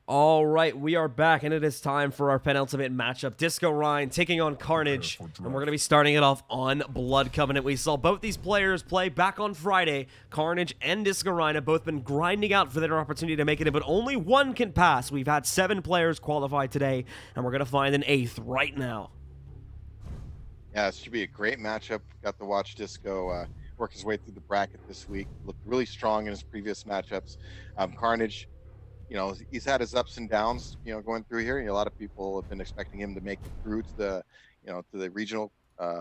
All right, we are back, and it is time for our penultimate matchup. discoRyne taking on Carnage, and we're going to be starting it off on Blood Covenant. We saw both these players play back on Friday. Carnage and discoRyne have both been grinding out for their opportunity to make it in, but only one can pass. We've had 7 players qualify today, and we're going to find an 8th right now. Yeah, it should be a great matchup. Got to watch Disco work his way through the bracket this week. Looked really strong in his previous matchups. Carnage, you know, he's had his ups and downs, you know, going through here. You know, a lot of people have been expecting him to make it through to the, you know, to the regional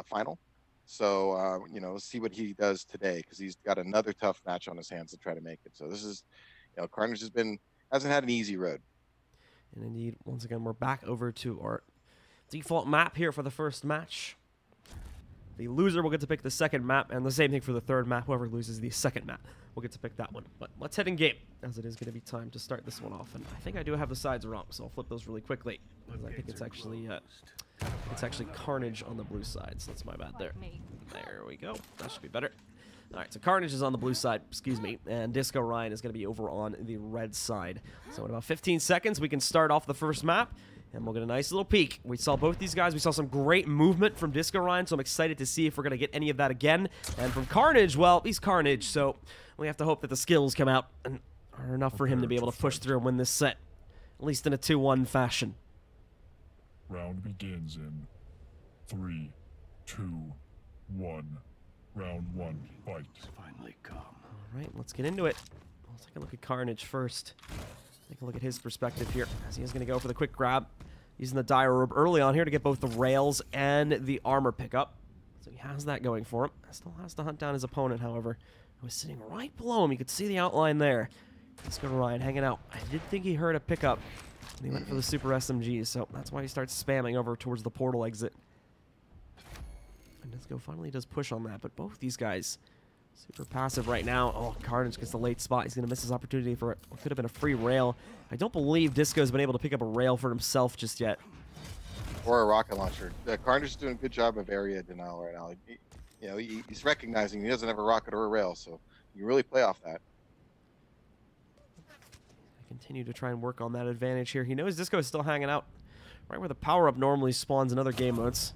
final. So, you know, let's see what he does today, because he's got another tough match on his hands to try to make it. So this is, you know, Carnage hasn't had an easy road. And indeed, once again, we're back over to our default map here for the first match. The loser will get to pick the second map, and the same thing for the third map. Whoever loses the second map will get to pick that one. But let's head in game, as it is going to be time to start this one off. And I think I do have the sides wrong, so I'll flip those really quickly, because I think it's actually Carnage on the blue side. So that's my bad there. There we go. That should be better. All right, so Carnage is on the blue side, excuse me, and discoRyne is going to be over on the red side. So in about 15 seconds, we can start off the first map. And we'll get a nice little peek. We saw both these guys. We saw some great movement from discoRyne, so I'm excited to see if we're going to get any of that again. And from Carnage, well, he's Carnage, so we have to hope that the skills come out and are enough for him to be able to push through and win this set, at least in a 2-1 fashion. Round begins in 3, 2, 1. Round 1, fight. Finally come. All right, let's get into it. Let's take a look at Carnage first. Take a look at his perspective here, as he is going to go for the quick grab, using the dire orb early on here to get both the rails and the armor pickup. So he has that going for him. Still has to hunt down his opponent, however, who was sitting right below him. You could see the outline there. discoRyne hanging out. I did think he heard a pickup when he went for the super SMGs, so that's why he starts spamming over towards the portal exit. And Disco finally does push on that, but both these guys super passive right now. Oh, Carnage gets the late spot. He's going to miss his opportunity for what could have been a free rail. I don't believe Disco's been able to pick up a rail for himself just yet. Or a rocket launcher. Carnage is doing a good job of area denial right now. You know, he's recognizing he doesn't have a rocket or a rail, so you really play off that. Continue to try and work on that advantage here. He knows Disco is still hanging out right where the power-up normally spawns in other game modes.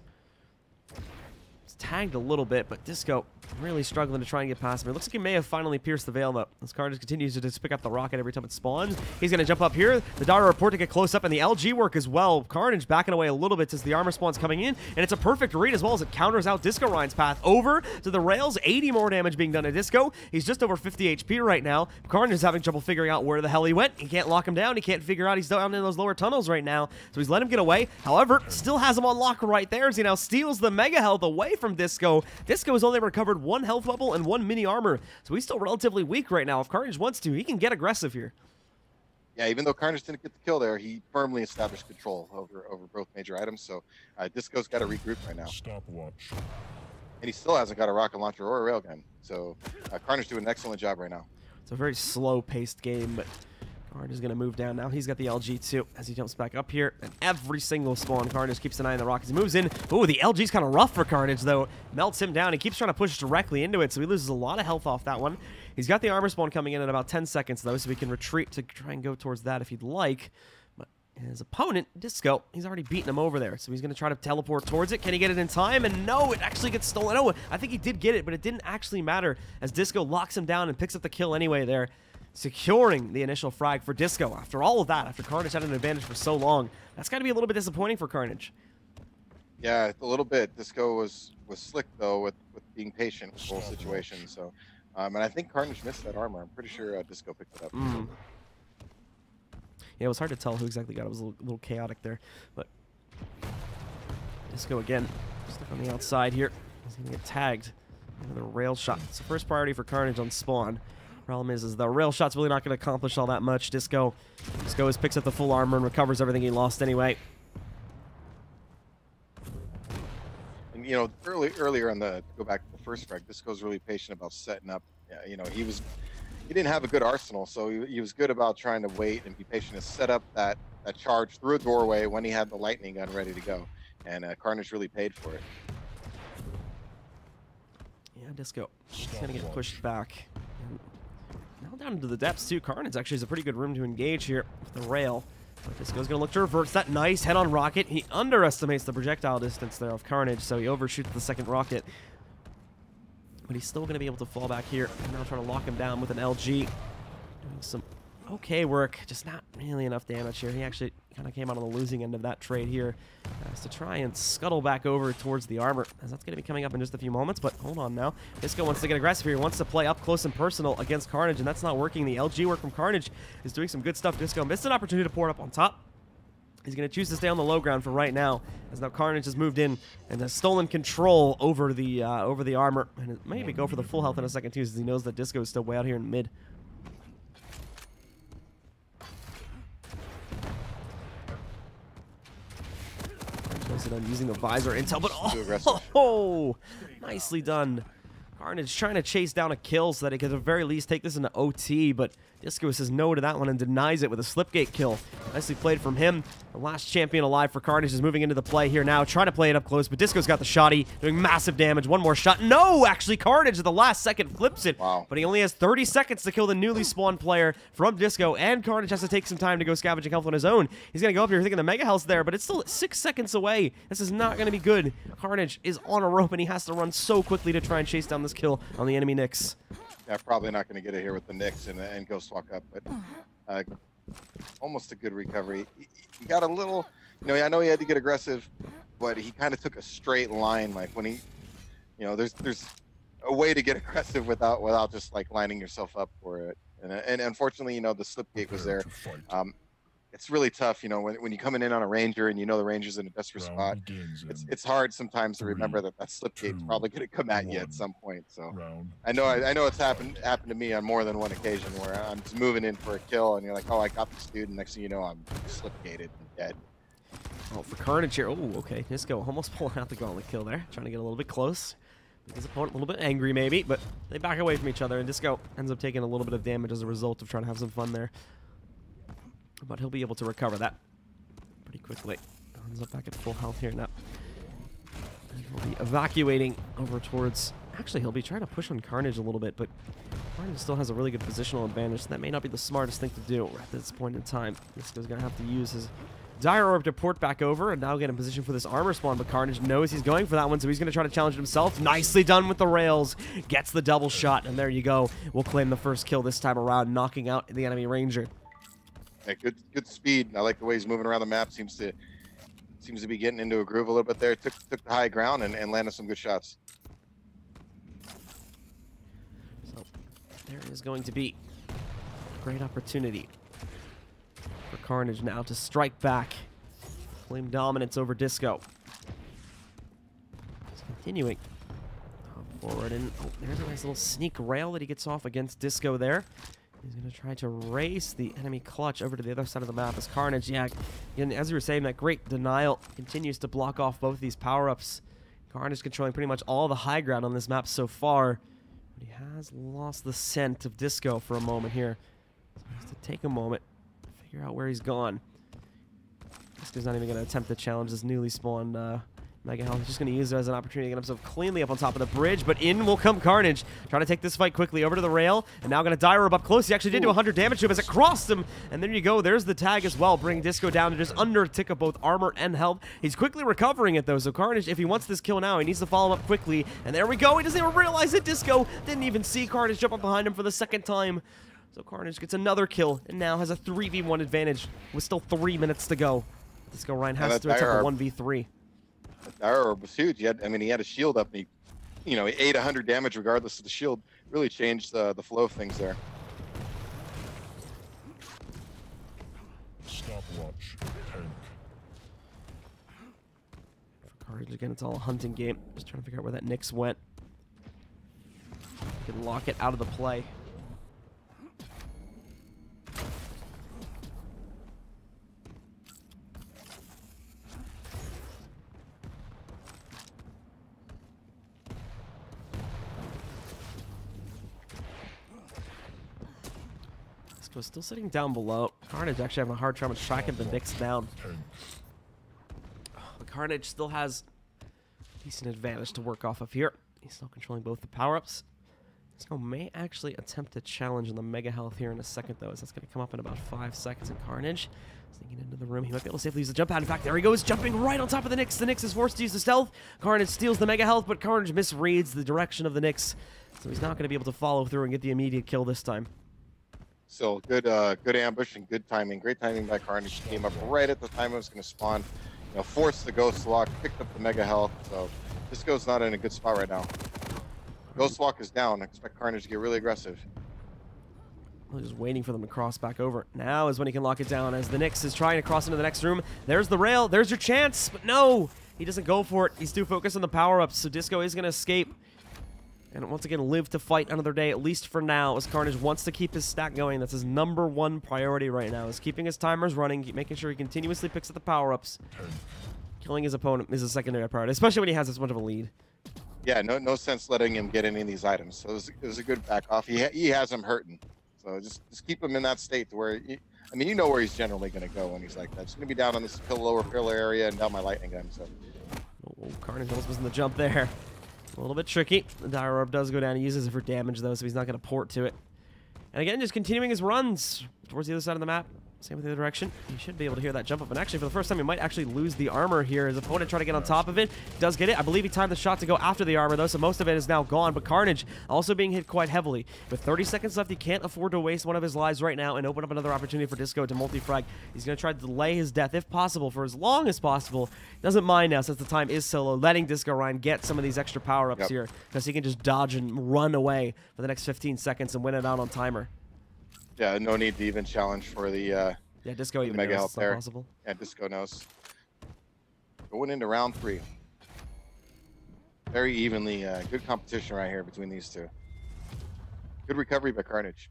It's tagged a little bit, but Disco really struggling to try and get past him. It looks like he may have finally pierced the veil, though. As Carnage continues to just pick up the rocket every time it spawns. He's going to jump up here. The dire report to get close up, and the LG work as well. Carnage backing away a little bit as the armor spawn's coming in, and it's a perfect read as well as it counters out discoRyne's path over to the rails. 80 more damage being done to Disco. He's just over 50 HP right now. Carnage is having trouble figuring out where the hell he went. He can't lock him down. He can't figure out he's down in those lower tunnels right now, so he's let him get away. However, still has him on lock right there as he now steals the mega health away from Disco. Disco has only recovered 1 health level and 1 mini armor, so he's still relatively weak right now. If Carnage wants to, he can get aggressive here. Yeah, even though Carnage didn't get the kill there, he firmly established control over both major items, so Disco's got to regroup right now. Stopwatch. And he still hasn't got a rocket launcher or a railgun, so Carnage doing an excellent job right now. It's a very slow-paced game, but Carnage is going to move down now. He's got the LG too as he jumps back up here. And every single spawn, Carnage keeps an eye on the rockets. He moves in. Oh, the LG's kind of rough for Carnage, though. Melts him down. He keeps trying to push directly into it, so he loses a lot of health off that one. He's got the armor spawn coming in about 10 seconds, though, so he can retreat to try and go towards that if he'd like. But his opponent, Disco, he's already beaten him over there, so he's going to try to teleport towards it. Can he get it in time? And no, it actually gets stolen. Oh, I think he did get it, but it didn't actually matter as Disco locks him down and picks up the kill anyway there, securing the initial frag for Disco. After all of that, after Carnage had an advantage for so long, that's got to be a little bit disappointing for Carnage. Yeah, a little bit. Disco was slick, though, with being patient with the whole situation. So, and I think Carnage missed that armor. I'm pretty sure Disco picked it up. Yeah, it was hard to tell who exactly got it. It was a little chaotic there. But Disco, again, stuck on the outside here. He's going to get tagged. Another rail shot. It's the first priority for Carnage on spawn. Problem is the rail shot's really not going to accomplish all that much. Disco picks up the full armor and recovers everything he lost anyway. And you know, earlier on to go back to the first frag, Disco's really patient about setting up. Yeah, you know, he didn't have a good arsenal, so he was good about trying to wait and be patient to set up that charge through a doorway when he had the lightning gun ready to go. And Carnage really paid for it. Yeah, Disco. He's going to get pushed back. And now down into the depths too. Carnage actually is a pretty good room to engage here with the rail. But Disco's going to look to reverse that. Nice head-on rocket. He underestimates the projectile distance there of Carnage, so he overshoots the second rocket. But he's still going to be able to fall back here. And now trying to lock him down with an LG. Doing some okay work, just not really enough damage here. He actually kind of came out on the losing end of that trade here. Has to try and scuttle back over towards the armor, as that's going to be coming up in just a few moments. But hold on now. Disco wants to get aggressive here. He wants to play up close and personal against Carnage, and that's not working. The LG work from Carnage is doing some good stuff. Disco missed an opportunity to pour it up on top. He's going to choose to stay on the low ground for right now, as now Carnage has moved in and has stolen control over the armor. And maybe go for the full health in a second too, since he knows that Disco is still way out here in mid. Done using the visor intel, but oh, nicely done. Carnage trying to chase down a kill so that he could at the very least take this into OT, but Disco says no to that one and denies it with a slipgate kill. Nicely played from him. The last champion alive for Carnage is moving into the play here now, trying to play it up close, but Disco's got the shotty, doing massive damage. One more shot. No, actually, Carnage at the last second flips it, but he only has 30 seconds to kill the newly spawned player from Disco, and Carnage has to take some time to go scavenging health on his own. He's going to go up here thinking the Mega Health's there, but it's still 6 seconds away. This is not going to be good. Carnage is on a rope, and he has to run so quickly to try and chase down this kill on the enemy Nyx. Yeah, probably not going to get it here with the Nyx and Ghost Walk up, but almost a good recovery. He got a little, I know he had to get aggressive, but he kind of took a straight line. Like when he, there's a way to get aggressive without just like lining yourself up for it. And unfortunately, the slipgate was there. It's really tough, when you're coming in on a Ranger and the Ranger's in a desperate spot. It's hard sometimes to remember that slipgate's probably going to come at you at some point. So I know it's happened to me on more than one occasion where I'm just moving in for a kill and you're like, oh, I got this dude, and next thing you know, I'm slipgated and dead. Oh, for Carnage here. Oh, okay. Disco almost pulling out the gauntlet kill there, trying to get a little bit close. His opponent a little bit angry maybe, but they back away from each other, and Disco ends up taking a little bit of damage as a result of trying to have some fun there. But he'll be able to recover that pretty quickly. Ends up back at full health here now. And he'll be evacuating over towards... Actually, he'll be trying to push on Carnage a little bit, but Carnage still has a really good positional advantage, so that may not be the smartest thing to do at this point in time. Disco's going to have to use his Dire Orb to port back over and now get in position for this armor spawn, but Carnage knows he's going for that one, so he's going to try to challenge it himself. Nicely done with the rails. Gets the double shot, and there you go. We'll claim the first kill this time around, knocking out the enemy Ranger. Yeah, good speed. I like the way he's moving around the map. Seems to be getting into a groove a little bit there. Took the high ground and landed some good shots. So there is going to be a great opportunity for Carnage now to strike back, claim dominance over Disco. He's continuing forward, and there's a nice little sneak rail that he gets off against Disco there. He's going to try to race the enemy clutch over to the other side of the map as Carnage, and as you were saying, that great denial continues to block off both these power-ups. Carnage controlling pretty much all the high ground on this map so far, but he has lost the scent of Disco for a moment here. So he has to take a moment to figure out where he's gone. Disco's not even going to attempt to challenge this newly spawned Mega Health. He's just going to use it as an opportunity to get himself cleanly up on top of the bridge, but in will come Carnage, trying to take this fight quickly over to the rail, and now going to Dire Orb up close. He actually did do 100 damage to him as it crossed him, and there you go. There's the tag as well, bringing Disco down to just under a tick of both armor and health. He's quickly recovering it, though, so Carnage, if he wants this kill now, he needs to follow him up quickly, and there we go. He doesn't even realize it. Disco didn't even see Carnage jump up behind him for the second time. So Carnage gets another kill, and now has a 3v1 advantage with still 3 minutes to go. discoRyne has to attempt a 1v3. Dire Orb was huge. He had a shield up, and he ate 100 damage regardless of the shield. Really changed the flow of things there. Stopwatch. Tank. For Carnage, again, it's all a hunting game. Just trying to figure out where that Nyx went. Can lock it out of the play. Was still sitting down below. Carnage actually having a hard time tracking the Nyx down. But Carnage still has a decent advantage to work off of here. He's still controlling both the power-ups Disco may actually attempt to challenge on the Mega Health here in a second, though, as that's going to come up in about 5 seconds. And carnage sneaking into the room. He might be able to safely use the jump pad. In fact, there he goes, jumping right on top of the Nyx. The Nyx is forced to use the stealth. Carnage steals the Mega Health, but Carnage misreads the direction of the Nyx, so he's not going to be able to follow through and get the immediate kill this time. So good ambush and good timing. Great timing by Carnage. Came up right at the time it was going to spawn. You know, forced the Ghost Walk, picked up the Mega Health. So Disco's not in a good spot right now. Ghost Walk is down. I expect Carnage to get really aggressive. Well, just waiting for them to cross back over. Now is when he can lock it down, as the Nyx is trying to cross into the next room. There's the rail. There's your chance. But no, he doesn't go for it. He's too focused on the power-ups. So Disco is going to escape. And once again, live to fight another day, at least for now, as Carnage wants to keep his stack going. That's his #1 priority right now, is keeping his timers running, making sure he continuously picks up the power-ups. Killing his opponent is a secondary priority, especially when he has this much of a lead. Yeah, no sense letting him get any of these items. So it was a good back off. He has him hurting. So just keep him in that state to where, I mean, you know where he's generally going to go when he's like that. He's going to be down on this lower pillar area and down my lightning gun. So. Oh, Carnage almost missing the jump there. A little bit tricky. The Dire Orb does go down. He uses it for damage, though, so he's not going to port to it. And again, just continuing his runs towards the other side of the map. Same with the other direction. You should be able to hear that jump up. And actually, for the first time, he might actually lose the armor here. His opponent trying to get on top of it. Does get it. I believe he timed the shot to go after the armor, though, so most of it is now gone. But Carnage also being hit quite heavily. With 30 seconds left, he can't afford to waste one of his lives right now and open up another opportunity for Disco to multi-frag. He's going to try to delay his death, if possible, for as long as possible. Doesn't mind now, since the time is so low, letting discoRyne get some of these extra power-ups here, because he can just dodge and run away for the next 15 seconds and win it out on timer. Yeah, no need to even challenge for the... Yeah, Disco even Mega knows Health it's not there. possible. Yeah, Disco knows. Going into round 3. Very evenly, good competition right here between these two. Good recovery by Carnage.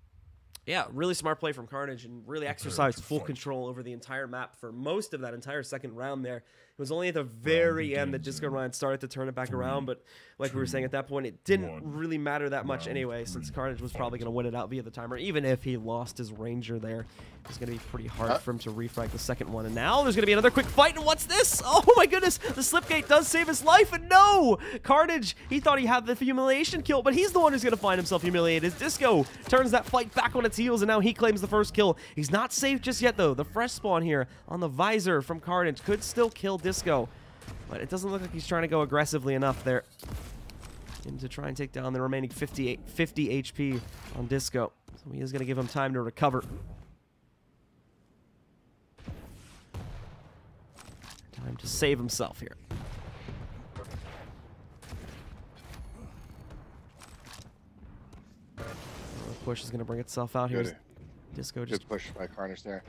Yeah, really smart play from Carnage, and really exercised full control over the entire map for most of that entire second round there. It was only at the very end that discoRyne started to turn it back around, but like we were saying at that point, it didn't really matter that much anyway, since Carnage was probably going to win it out via the timer. Even if he lost his Ranger there, it's going to be pretty hard for him to refrag the second one. And now there's going to be another quick fight, and what's this? Oh my goodness, the Slipgate does save his life, and no! Carnage, he thought he had the humiliation kill, but he's the one who's going to find himself humiliated. As Disco turns that fight back on its heels, and now he claims the first kill. He's not safe just yet, though. The fresh spawn here on the visor from Carnage could still kill Disco, but it doesn't look like he's trying to go aggressively enough there and to try and take down the remaining 50 HP on Disco. So he is going to give him time to recover. Time to save himself here. Push is going to bring itself out here. Disco just good push by Carnage there.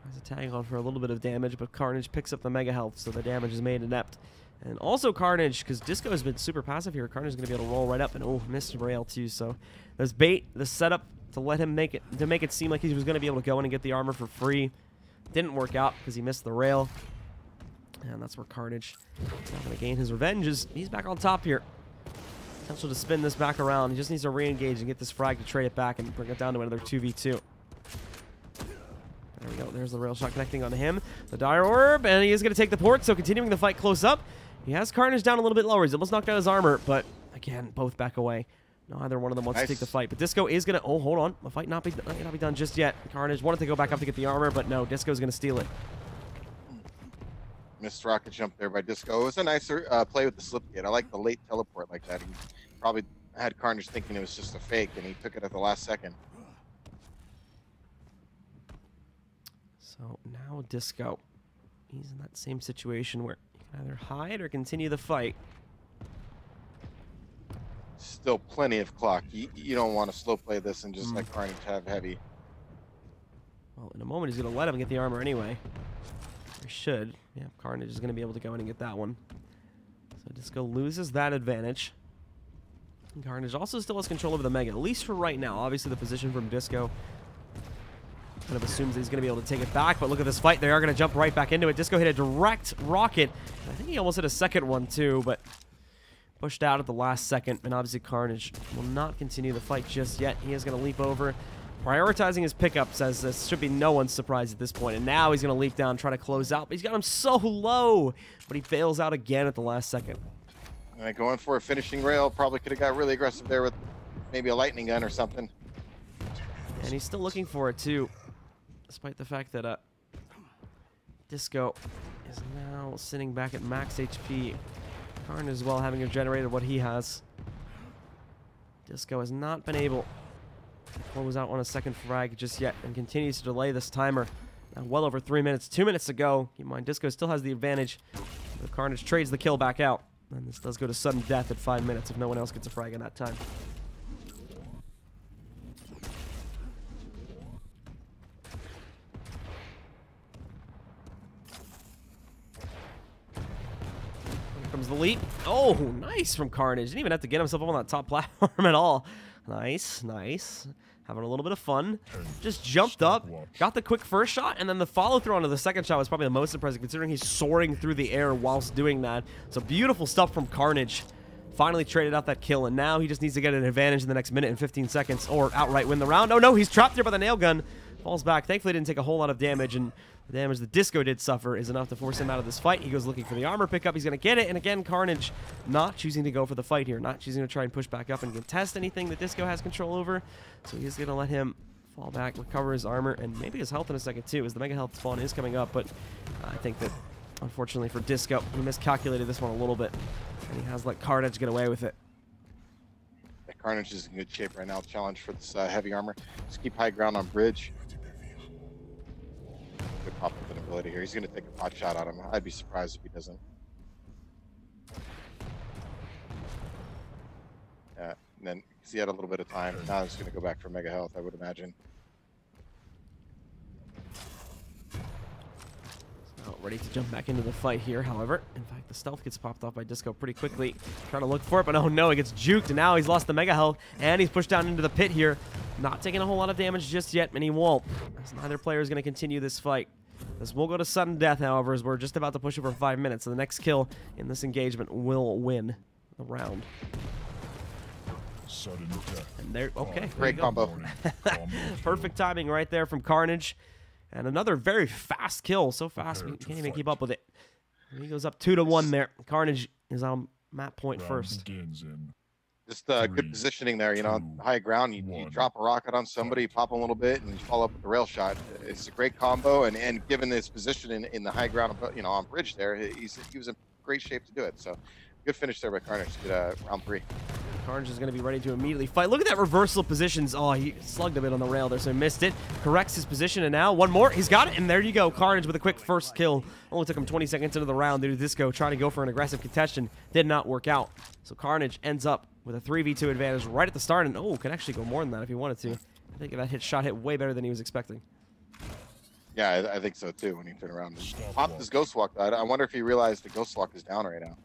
Tries to tag on for a little bit of damage, but Carnage picks up the Mega Health, so the damage is made inept. And also Carnage, because Disco has been super passive here, Carnage is going to be able to roll right up, and oh, missed rail too. So there's bait, the setup to let him make it seem like he was going to be able to go in and get the armor for free. Didn't work out because he missed the rail. And that's where Carnage is not going to gain his revenge. He's back on top here. Potential to spin this back around. He just needs to re-engage and get this frag to trade it back and bring it down to another 2v2. There we go. There's the rail shot connecting on him. The Dire Orb, and he is going to take the port, so continuing the fight close up. He has Carnage down a little bit lower. He's almost knocked out his armor, but again, both back away. Neither one of them wants to take the fight, but Disco is going to... Oh, hold on. The fight not be done just yet. Carnage wanted to go back up to get the armor, but no, Disco's going to steal it. Missed rocket jump there by Disco. It was a nicer play with the Slipgate. I like the late teleport like that. He probably had Carnage thinking it was just a fake, and he took it at the last second. So now Disco, he's in that same situation where he can either hide or continue the fight. Still plenty of clock. You don't want to slow play this and just let Carnage have heavy. Well, in a moment, he's going to let him get the armor anyway. He should. Yeah, Carnage is going to be able to go in and get that one. So Disco loses that advantage. And Carnage also still has control over the Mega, at least for right now. Obviously, the position from Disco kind of assumes that he's going to be able to take it back, but look at this fight. They are going to jump right back into it. Disco hit a direct rocket. I think he almost hit a second one, too, but pushed out at the last second, and obviously Carnage will not continue the fight just yet. He is going to leap over, prioritizing his pickups, as this should be no one's surprise at this point. And now he's going to leap down, try to close out, but he's got him so low, but he fails out again at the last second. Going for a finishing rail. Probably could have got really aggressive there with maybe a lightning gun or something. And he's still looking for it too, despite the fact that Disco is now sitting back at max HP. Carnage as well, having generated what he has. Disco has not been able to close out on a second frag just yet and continues to delay this timer. Now well over 3 minutes, 2 minutes to go. Keep in mind, Disco still has the advantage. The Carnage trades the kill back out. And this does go to sudden death at 5 minutes if no one else gets a frag in that time. Comes the leap. Oh, nice from Carnage. Didn't even have to get himself up on that top platform at all. Nice, nice. Having a little bit of fun. Just jumped up, got the quick first shot, and then the follow-through onto the second shot was probably the most impressive, considering he's soaring through the air whilst doing that. So beautiful stuff from Carnage. Finally traded out that kill, and now he just needs to get an advantage in the next minute and 15 seconds, or outright win the round. Oh no, he's trapped here by the nail gun. Falls back. Thankfully didn't take a whole lot of damage, and the damage the Disco did suffer is enough to force him out of this fight. He goes looking for the armor pickup. He's going to get it, and again, Carnage not choosing to go for the fight here, not choosing to try and push back up and contest anything that Disco has control over. So he's going to let him fall back, recover his armor, and maybe his health in a second too, as the Mega Health spawn is coming up, but I think that, unfortunately for Disco, he miscalculated this one a little bit, and he has let Carnage get away with it. Yeah, Carnage is in good shape right now. Challenge for this heavy armor. Just keep high ground on bridge. Good pop up ability here. He's going to take a pot shot on him. I'd be surprised if he doesn't. Yeah, and then because he had a little bit of time, now he's going to go back for Mega Health, I would imagine. Not ready to jump back into the fight here, however. In fact, the stealth gets popped off by Disco pretty quickly. Trying to look for it, but oh no, he gets juked, and now he's lost the Mega Health, and he's pushed down into the pit here. Not taking a whole lot of damage just yet, and he won't, as neither player is going to continue this fight. This will go to sudden death, however, as we're just about to push it for 5 minutes, so the next kill in this engagement will win the round. Sudden death. And there, okay. Great combo. Perfect timing right there from Carnage. And another very fast kill. So fast, we can't even keep up with it. And he goes up 2-1 there. Carnage is on map point first. Just good positioning there, you know, high ground. You drop a rocket on somebody, pop a little bit, and you follow up with the rail shot. It's a great combo, and given his position in the high ground, you know, on bridge there, he was in great shape to do it. So good finish there by Carnage. Good round 3. Carnage is going to be ready to immediately fight. Look at that reversal of positions. Oh, he slugged a bit on the rail there, so he missed it. Corrects his position, and now one more. He's got it, and there you go. Carnage with a quick first kill. Only took him 20 seconds into the round due to Disco trying to go for an aggressive contention. Did not work out. So Carnage ends up with a 3v2 advantage right at the start, and oh, could actually go more than that if he wanted to. I think that shot hit way better than he was expecting. Yeah, I think so too, when he turned around and popped his Ghost Walk. I wonder if he realized the Ghost Walk is down right now.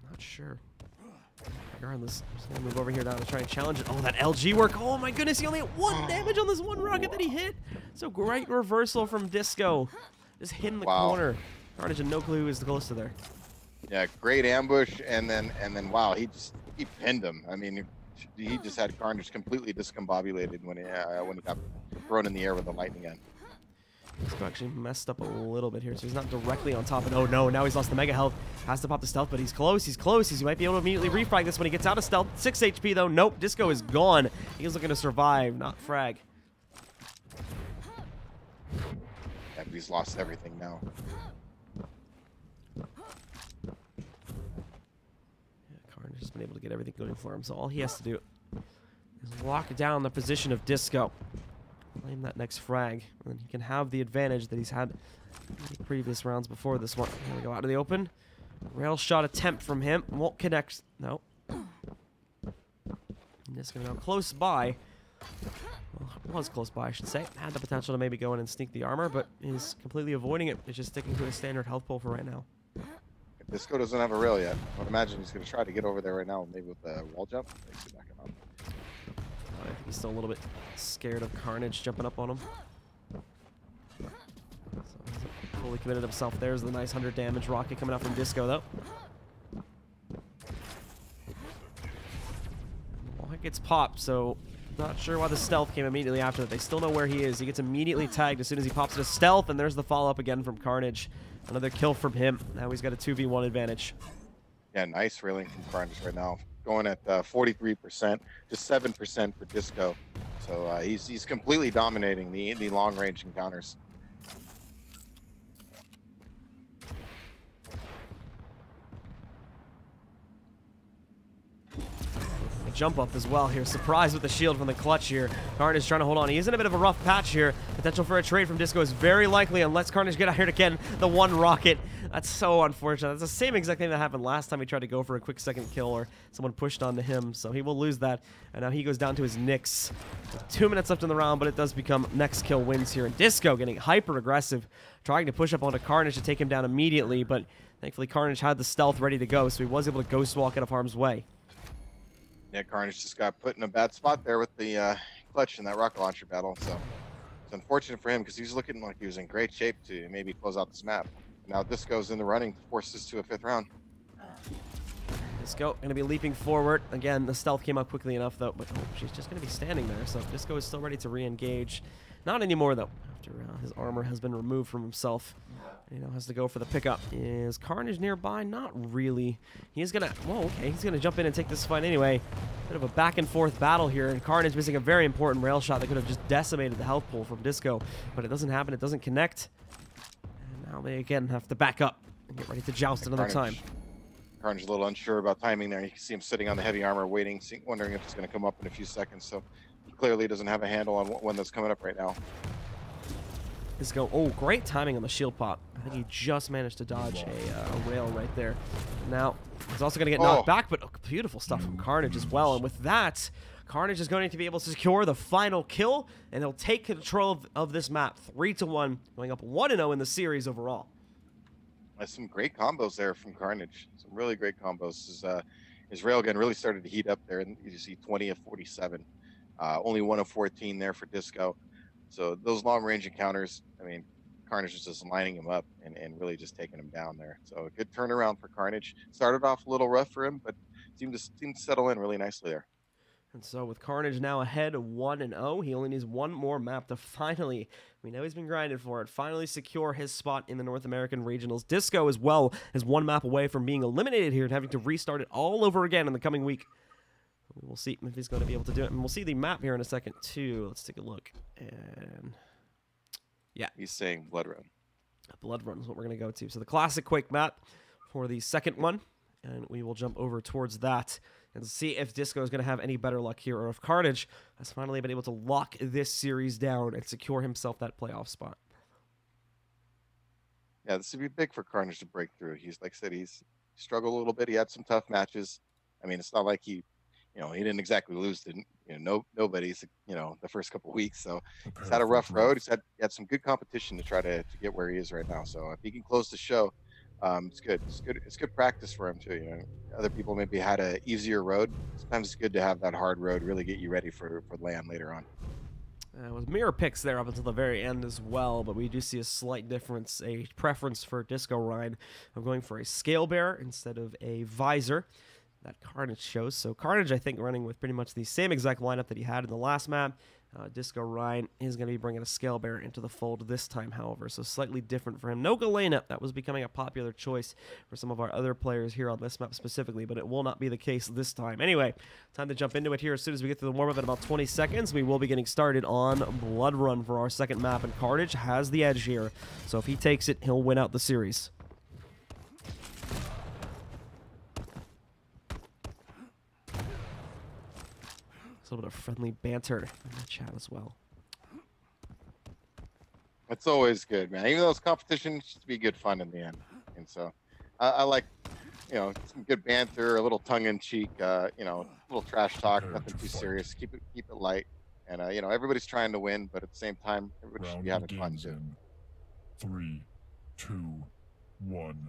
Not sure. Regardless, I'm just going to move over here now to try and challenge it. Oh, that LG work. Oh my goodness, he only had 1 damage on this one rocket that he hit. So great reversal from Disco. Just hit in the corner. Carnage had no clue who was close to there. Yeah, great ambush, and then wow, he pinned him. I mean, he just had Carnage completely discombobulated when he got thrown in the air with the lightning gun. Disco actually messed up a little bit here, so he's not directly on top. And oh no, now he's lost the Mega Health. Has to pop the stealth, but he's close. He's close. He might be able to immediately refrag this when he gets out of stealth. 6 HP though. Nope, Disco is gone. He's looking to survive, not frag. Yeah, but he's lost everything now. Carnage has been able to get everything going for him, so all he has to do is lock down the position of Disco. Claim that next frag, and then he can have the advantage that he's had in the previous rounds before this one. Here we go out of the open. Rail shot attempt from him. Won't connect. No. Disco now close by. Well, was close by, I should say. Had the potential to maybe go in and sneak the armor, but is completely avoiding it. He's just sticking to his standard health pool for right now. If Disco doesn't have a rail yet, I would imagine he's going to try to get over there right now, maybe with the wall jump. I think he's still a little bit scared of Carnage jumping up on him. So he's fully committed himself. There's the nice 100 damage rocket coming out from Disco, though. Well, it gets popped, so not sure why the stealth came immediately after that. They still know where he is. He gets immediately tagged as soon as he pops into stealth, and there's the follow-up again from Carnage. Another kill from him. Now he's got a 2v1 advantage. Yeah, nice railing from Carnage right now. going at 43%, just 7% for Disco. So he's completely dominating the long range encounters. Jump up as well here. Surprised with the shield from the clutch here. Carnage trying to hold on. He is in a bit of a rough patch here. Potential for a trade from Disco is very likely unless Carnage get out here again. The one rocket. That's so unfortunate. That's the same exact thing that happened last time he tried to go for a quick second kill or someone pushed onto him. So he will lose that. And now he goes down to his Nyx. 2 minutes left in the round, but it does become next kill wins here. And Disco getting hyper aggressive, trying to push up onto Carnage to take him down immediately. But thankfully Carnage had the stealth ready to go, so he was able to ghost walk out of harm's way. Yeah, Carnage just got put in a bad spot there with the clutch in that rocket launcher battle. So it's unfortunate for him because he's looking like he was in great shape to maybe close out this map. Now Disco's in the running, forces to a 5th round. Disco going to be leaping forward. Again, the stealth came up quickly enough, though. But oh, she's just going to be standing there. So Disco is still ready to re-engage. Not anymore, though. After his armor has been removed from himself. You know, has to go for the pickup. Is Carnage nearby? Not really. He's going to... Whoa, okay. He's going to jump in and take this fight anyway. Bit of a back-and-forth battle here. And Carnage missing a very important rail shot that could have just decimated the health pool from Disco. But it doesn't happen. It doesn't connect. And now they, again, have to back up and get ready to joust another time. Carnage a little unsure about timing there. You can see him sitting on the heavy armor waiting, wondering if it's going to come up in a few seconds. So he clearly doesn't have a handle on when that's coming up right now. Disco, oh, great timing on the shield pop. I think he just managed to dodge a rail right there. Now, he's also going to get knocked back, but beautiful stuff from Carnage as well. And with that, Carnage is going to be able to secure the final kill, and he'll take control of this map 3-1, going up 1-0 in the series overall. Some great combos there from Carnage. Some really great combos. His railgun really started to heat up there, and you see 20 of 47. Only 1 of 14 there for Disco. So those long-range encounters, I mean, Carnage was just lining him up and really just taking him down there. So a good turnaround for Carnage. Started off a little rough for him, but seemed to settle in really nicely there. And so with Carnage now ahead of 1-0, he only needs one more map to finally, we know he's been grinding for it, finally secure his spot in the North American Regionals. Disco as well is one map away from being eliminated here and having to restart it all over again in the coming week. We will see if he's going to be able to do it. And we'll see the map here in a second, too. Let's take a look. And yeah. He's saying Blood Run. Blood Run is what we're going to go to. So the classic Quake map for the second one. And we will jump over towards that and see if Disco is going to have any better luck here, or if Carnage has finally been able to lock this series down and secure himself that playoff spot. Yeah, this would be big for Carnage to break through. He's, like I said, he's struggled a little bit. He had some tough matches. I mean, it's not like he didn't exactly lose to nobody's, the first couple of weeks. So he's had a rough road. He had some good competition to try to get where he is right now. So if he can close the show, it's good. It's good practice for him too. Other people maybe had an easier road. Sometimes it's good to have that hard road, really get you ready for land later on. With mirror picks there up until the very end as well, but we do see a slight difference, a preference for discoRyne of going for a scale bearer instead of a visor that Carnage shows. So Carnage, I think, running with pretty much the same exact lineup that he had in the last map. discoRyne is going to be bringing a scale bearer into the fold this time, however, so slightly different for him. No Galena, that was becoming a popular choice for some of our other players here on this map specifically, but it will not be the case this time. Anyway, time to jump into it here as soon as we get to the warm-up in about 20 seconds. We will be getting started on Blood Run for our second map, and Carnage has the edge here, so if he takes it, he'll win out the series. A little bit of friendly banter in the chat as well. It's always good, man. Even though it's competition, it's just be good fun in the end. And so I like, some good banter, a little tongue-in-cheek, a little trash talk, nothing too serious. Keep it light. And, everybody's trying to win, but at the same time, everybody should be having fun too. 3, 2, 1.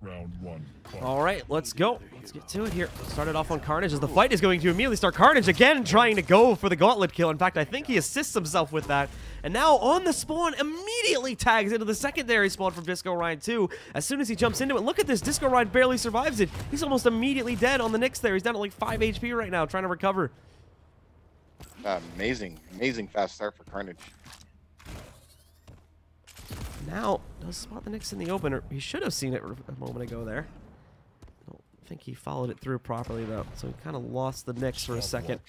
Round 1. All right, let's go. Let's get to it here. Started off on Carnage as the fight is going to immediately start. Carnage again trying to go for the gauntlet kill. In fact, I think he assists himself with that. And now on the spawn, immediately tags into the secondary spawn from discoRyne too. As soon as he jumps into it, look at this. discoRyne barely survives it. He's almost immediately dead on the Nyx there. He's down to like 5 HP right now, trying to recover. Amazing fast start for Carnage. Now, does spot the Nyx in the open, or he should have seen it a moment ago there. think he followed it through properly, though. So he kind of lost the Nyx for a second.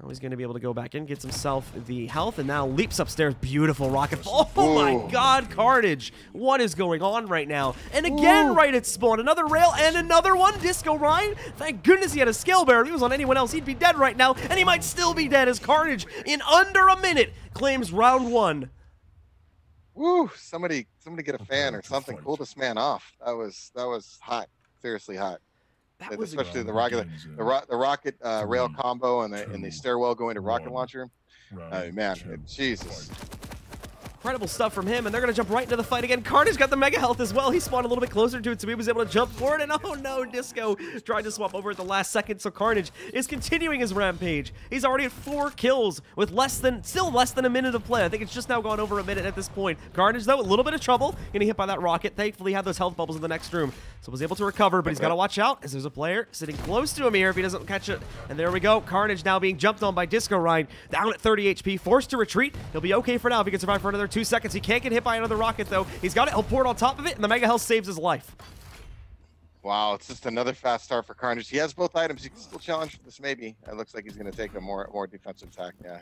Now he's going to be able to go back in, gets himself the health, and now leaps upstairs. Beautiful rocket fall. Oh my god, carnage. What is going on right now? And again, right at spawn. Another rail and another one. discoRyne. Thank goodness he had a scale bearer. If he was on anyone else, he'd be dead right now. And he might still be dead as carnage, in under a minute, claims round 1. Woo! Somebody get a fan or something. Cool this man off. That was hot. Seriously hot. That was especially the rocket rail combo and the stairwell going to rocket launcher. Man, Jesus. Incredible stuff from him, and they're going to jump right into the fight again. Carnage got the mega health as well. He spawned a little bit closer to it, so he was able to jump forward, and oh no, Disco tried to swap over at the last second, so Carnage is continuing his rampage. He's already at 4 kills with still less than a minute of play. I think it's just now gone over a minute at this point. Carnage, though, a little bit of trouble, getting hit by that rocket. Thankfully, he had those health bubbles in the next room, so was able to recover, but he's got to watch out, as there's a player sitting close to him here if he doesn't catch it. And there we go. Carnage now being jumped on by discoRyne, down at 30 HP, forced to retreat. He'll be okay for now if he can survive for another 2 seconds. He can't get hit by another rocket, though. He's got it. He'll pour it on top of it, and the mega health saves his life. Wow, it's just another fast start for Carnage. He has both items. He can still challenge this, maybe. It looks like he's going to take a more defensive tack, yeah.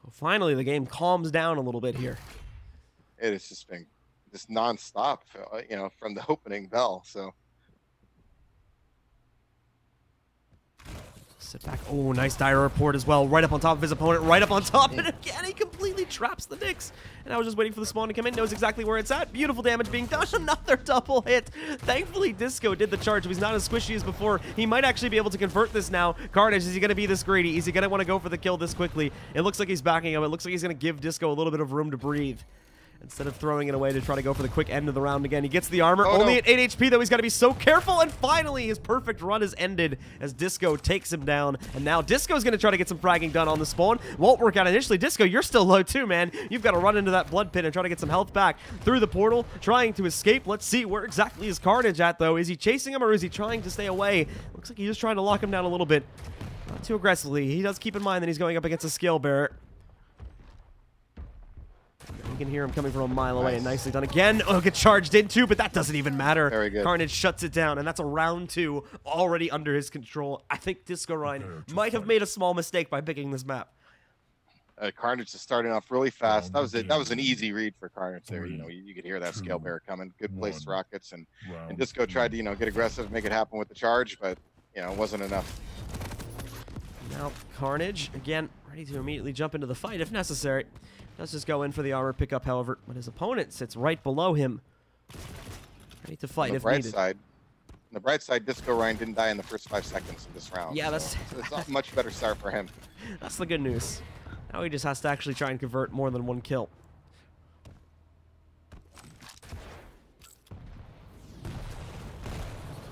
So finally, the game calms down a little bit here. It has just been just nonstop, you know, from the opening bell, so... Sit back. Oh, nice dire report as well. Right up on top of his opponent. Right up on top. And again, he completely traps the Nyx. And I was just waiting for the spawn to come in. Knows exactly where it's at. Beautiful damage being done. Another double hit. Thankfully, Disco did the charge. He's not as squishy as before. He might actually be able to convert this now. Carnage, is he going to be this greedy? Is he going to want to go for the kill this quickly? It looks like he's backing up. It looks like he's going to give Disco a little bit of room to breathe, instead of throwing it away to try to go for the quick end of the round again. He gets the armor, only at 8 HP, though. He's got to be so careful, and finally his perfect run is ended as Disco takes him down. And now Disco's going to try to get some fragging done on the spawn. Won't work out initially. Disco, you're still low too, man. You've got to run into that blood pit and try to get some health back through the portal, trying to escape. Let's see, where exactly is Carnage at, though? Is he chasing him, or is he trying to stay away? Looks like he's just trying to lock him down a little bit. Not too aggressively. He does keep in mind that he's going up against a scale bearer. You can hear him coming from a mile away, and nicely done again. Oh, get charged into, but that doesn't even matter. Very good. Carnage shuts it down, and that's a round 2 already under his control. I think discoRyne might have made a small mistake by picking this map. Carnage is starting off really fast. That was an easy read for Carnage there. You know, you could hear that scale bearer coming. Good placed rockets, and Disco tried to, you know, get aggressive, make it happen with the charge, but, you know, it wasn't enough. Now Carnage, again, ready to immediately jump into the fight if necessary. Let's just go in for the armor pickup, however, but his opponent sits right below him, ready to fight if needed. On the bright side, discoRyne didn't die in the first 5 seconds of this round. Yeah, so it's a much better start for him. That's the good news. Now he just has to actually try and convert more than 1 kill.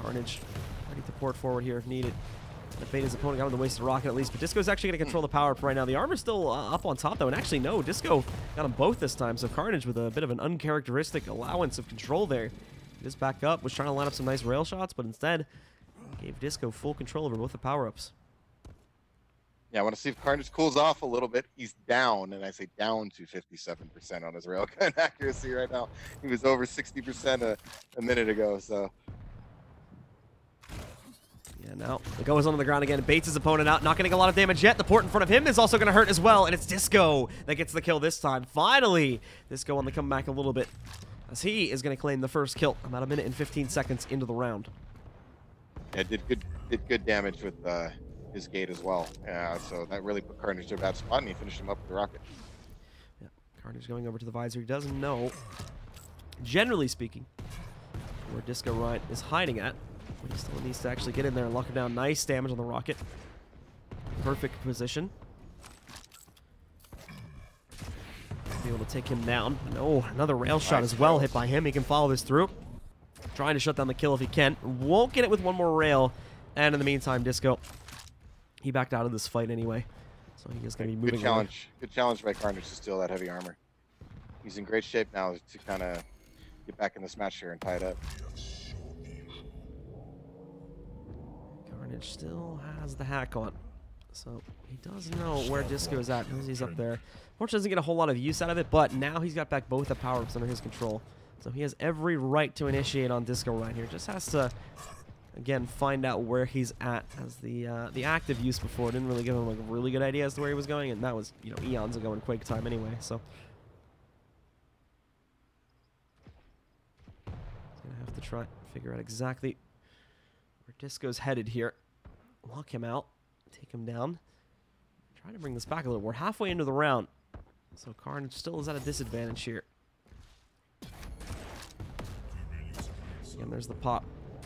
Carnage ready to port forward here if needed. The bait his opponent got on the wasted rocket at least, but Disco's actually going to control the power up right now. The armor's still up on top, though, and actually, no, Disco got them both this time, so Carnage with a bit of an uncharacteristic allowance of control there. Just back up, was trying to line up some nice rail shots, but instead gave Disco full control over both the power-ups. Yeah, I want to see if Carnage cools off a little bit. He's down, and I say down to 57% on his railgun accuracy right now. He was over 60% a minute ago, so... Yeah, now it goes onto the ground again, baits his opponent out, not getting a lot of damage yet. The port in front of him is also going to hurt as well, and it's Disco that gets the kill this time. Finally, Disco on the comeback a little bit, as he is going to claim the first kill about a minute and 15 seconds into the round. Yeah, did good damage with his gate as well. Yeah, so that really put Carnage to a bad spot, and he finished him up with the rocket. Yeah, Carnage going over to the visor. He doesn't know, generally speaking, where discoRyne is hiding at. But he still needs to actually get in there and lock him down. Nice damage on the rocket. Perfect position. Be able to take him down. No, another rail shot as well hit by him. He can follow this through. Trying to shut down the kill if he can. Won't get it with one more rail. And in the meantime, Disco, he backed out of this fight anyway. So he is going to be moving on. Good challenge by Carnage to steal that heavy armor. He's in great shape now to kind of get back in this match here and tie it up. Carnage still has the hack on. So he does know where Disco is at. He's up there. Fortunately, doesn't get a whole lot of use out of it, but now he's got back both the power-ups under his control. So he has every right to initiate on discoRyne here. Just has to, again, find out where he's at. As the active use before didn't really give him like a really good idea as to where he was going, and that was, you know, eons ago in Quake time anyway. So he's gonna have to try and figure out exactly where Disco's headed here. Lock him out, take him down. Trying to bring this back a little. We're halfway into the round, so Carnage still is at a disadvantage here. Again, there's the pop.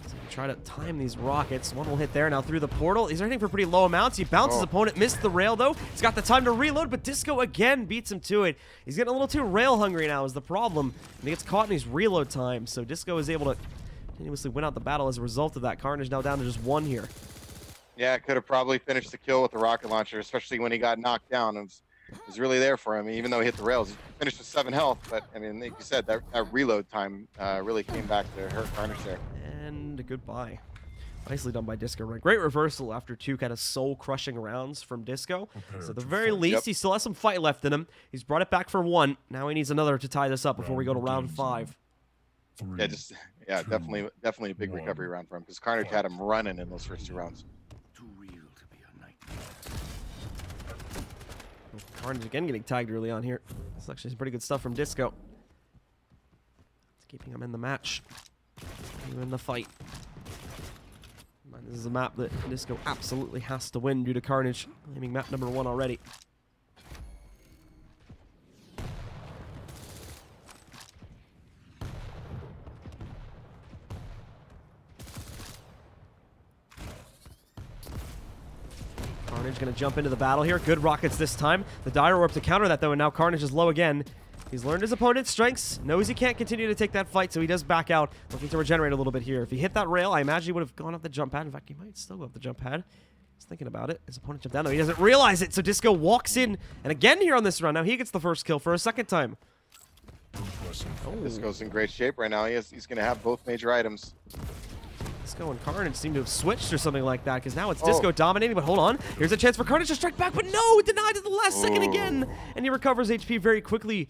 So try to time these rockets. One will hit there. Now through the portal. He's hitting for pretty low amounts. He bounces opponent. Missed the rail, though. He's got the time to reload, but Disco again beats him to it. He's getting a little too rail hungry now is the problem. And he gets caught in his reload time. So Disco is able to continuously win out the battle as a result of that. Carnage now down to just one here. Yeah, could have probably finished the kill with the rocket launcher, especially when he got knocked down. It was really there for him, even though he hit the rails. He finished with 7 health, but I mean, like you said, that reload time really came back to hurt Carnage there. And goodbye. Nicely done by discoRyne. Great reversal after 2 kind of soul-crushing rounds from Disco. So at the very least, he still has some fight left in him. He's brought it back for 1. Now he needs another to tie this up before we go to round 5. Yeah, definitely a big recovery round for him because Carnage had him running in those first 2 rounds. Carnage again getting tagged early on here. This is actually some pretty good stuff from Disco. It's keeping him in the match. Even in the fight. This is a map that Disco absolutely has to win due to Carnage. Claiming map number 1 already. Carnage going to jump into the battle here. Good rockets this time. The Dire Orb to counter that, though, and now Carnage is low again. He's learned his opponent's strengths, knows he can't continue to take that fight, so he does back out, looking to regenerate a little bit here. If he hit that rail, I imagine he would have gone up the jump pad. In fact, he might still go up the jump pad. He's thinking about it. His opponent jumped down, though. He doesn't realize it, so Disco walks in, and again here on this round. Now he gets the first kill for a second time. Oh. Disco's in great shape right now. He's going to have both major items. Disco and Carnage seem to have switched or something like that, because now it's Disco dominating, but hold on. Here's a chance for Carnage to strike back, but no! Denied at the last second again! And he recovers HP very quickly.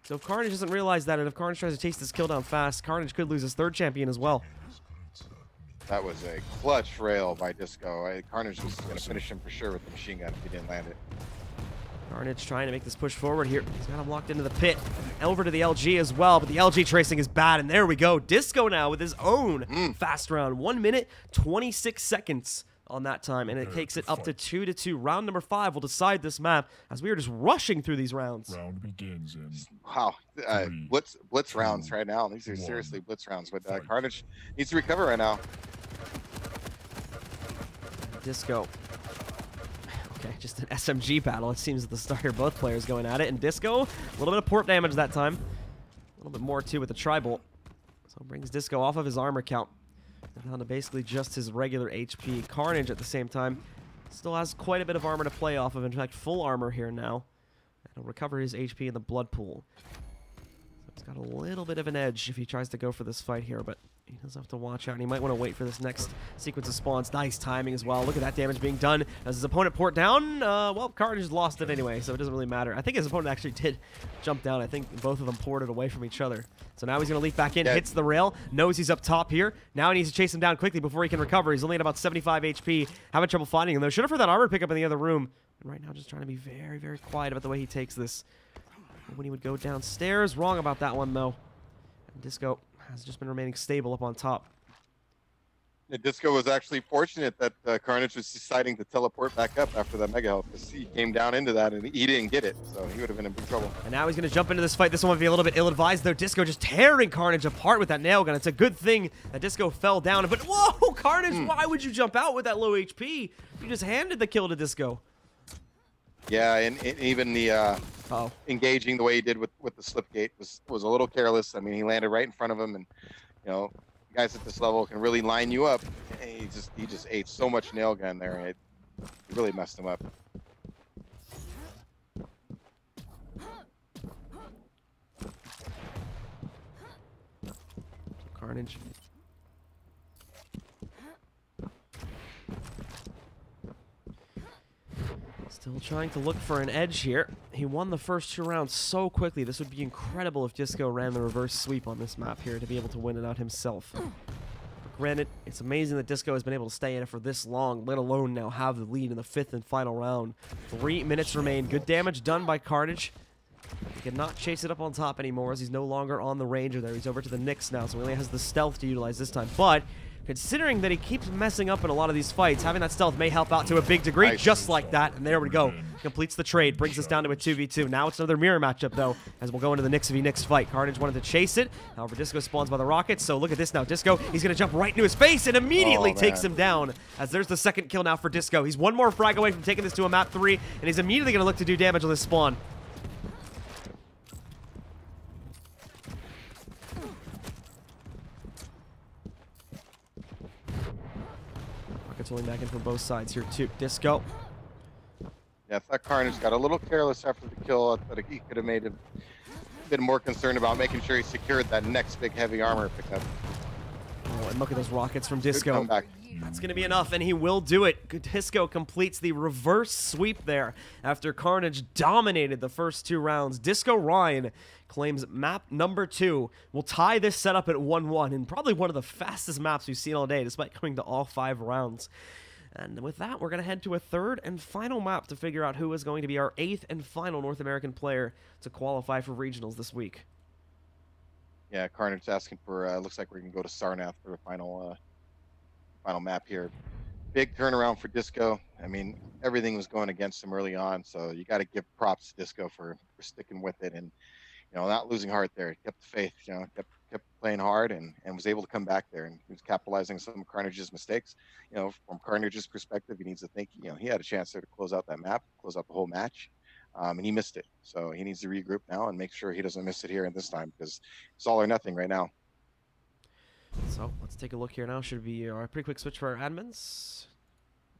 So if Carnage doesn't realize that, and if Carnage tries to chase this kill down fast, Carnage could lose his 3rd champion as well. That was a clutch rail by Disco. Carnage was going to finish him for sure with the machine gun if he didn't land it. Carnage trying to make this push forward here. He's got him locked into the pit. Over to the LG as well, but the LG tracing is bad, and there we go. Disco now with his own fast round. 1 minute, 26 seconds on that time, and it takes it up to 2-2. Round number 5 will decide this map as we are just rushing through these rounds. Round begins in wow, blitz rounds right now. These are seriously blitz rounds, but Carnage needs to recover right now. Disco. Okay, just an SMG battle. It seems at the start here, both players going at it, and Disco, a little bit of port damage that time. A little bit more too with the tri-bolt. So it brings Disco off of his armor count. Down to basically just his regular HP. Carnage at the same time still has quite a bit of armor to play off of. In fact, full armor here now. And he'll recover his HP in the blood pool. So he's got a little bit of an edge if he tries to go for this fight here, but he does have to watch out, and he might want to wait for this next sequence of spawns. Nice timing as well. Look at that damage being done. As his opponent port down, well, Carnage lost it anyway, so it doesn't really matter. I think his opponent actually did jump down. I think both of them ported away from each other. So now he's going to leap back in, hits the rail, knows he's up top here. Now he needs to chase him down quickly before he can recover. He's only at about 75 HP. Having trouble finding him, though. Should have heard that armor pickup in the other room. And right now just trying to be very, very quiet about the way he takes this. When he would go downstairs, wrong about that one, though. And Disco has just been remaining stable up on top. Disco was actually fortunate that Carnage was deciding to teleport back up after that mega health, because he came down into that and he didn't get it, so he would have been in big trouble. And now he's going to jump into this fight. This one might be a little bit ill-advised, though. Disco just tearing Carnage apart with that nail gun. It's a good thing that Disco fell down. But whoa, Carnage, why would you jump out with that low HP? You just handed the kill to Disco. Yeah, and even the engaging the way he did with the slip gate was a little careless. I mean, he landed right in front of him, and you know, guys at this level can really line you up. And he just ate so much nail gun there, and it really messed him up. Carnage. Still trying to look for an edge here. He won the first 2 rounds so quickly. This would be incredible if Disco ran the reverse sweep on this map here to be able to win it out himself. But granted, it's amazing that Disco has been able to stay in it for this long, let alone now have the lead in the 5th and final round. 3 minutes remain. Good damage done by Carnage. He cannot chase it up on top anymore as he's no longer on the Ranger there. He's over to the Nyx now, so he only has the stealth to utilize this time. But considering that he keeps messing up in a lot of these fights, having that stealth may help out to a big degree, just like that. And there we go. Completes the trade, brings us down to a 2v2. Now it's another mirror matchup, though, as we'll go into the Nyx v Nyx fight. Carnage wanted to chase it. However, Disco spawns by the rockets, so look at this now. Disco, he's going to jump right into his face and immediately takes him down, as there's the second kill now for Disco. He's one more frag away from taking this to a map 3, and he's immediately going to look to do damage on this spawn. Rolling back in from both sides here too. Disco. Yeah, I thought Carnage got a little careless after the kill. I thought he could have made him a bit more concerned about making sure he secured that next big heavy armor pickup. Oh, and look at those rockets from Disco. Good comeback. That's going to be enough, and he will do it. Disco completes the reverse sweep there after Carnage dominated the first 2 rounds. discoRyne claims map number 2. Will tie this setup at 1-1, and probably one of the fastest maps we've seen all day, despite coming to all 5 rounds. And with that, we're going to head to a 3rd and final map to figure out who is going to be our 8th and final North American player to qualify for regionals this week. Yeah, Carnage asking for, looks like we're going to go to Sarnath for the final map here. Big turnaround for Disco. I mean, everything was going against him early on, so you got to give props to Disco for sticking with it and, you know, not losing heart there. He kept the faith, you know, kept playing hard and was able to come back there, and he was capitalizing on some of Carnage's mistakes. You know, from Carnage's perspective, he needs to think, you know, he had a chance there to close out that map, close out the whole match, and he missed it. So he needs to regroup now and make sure he doesn't miss it here and this time, because it's all or nothing right now. So let's take a look here now. Should be a pretty quick switch for our admins.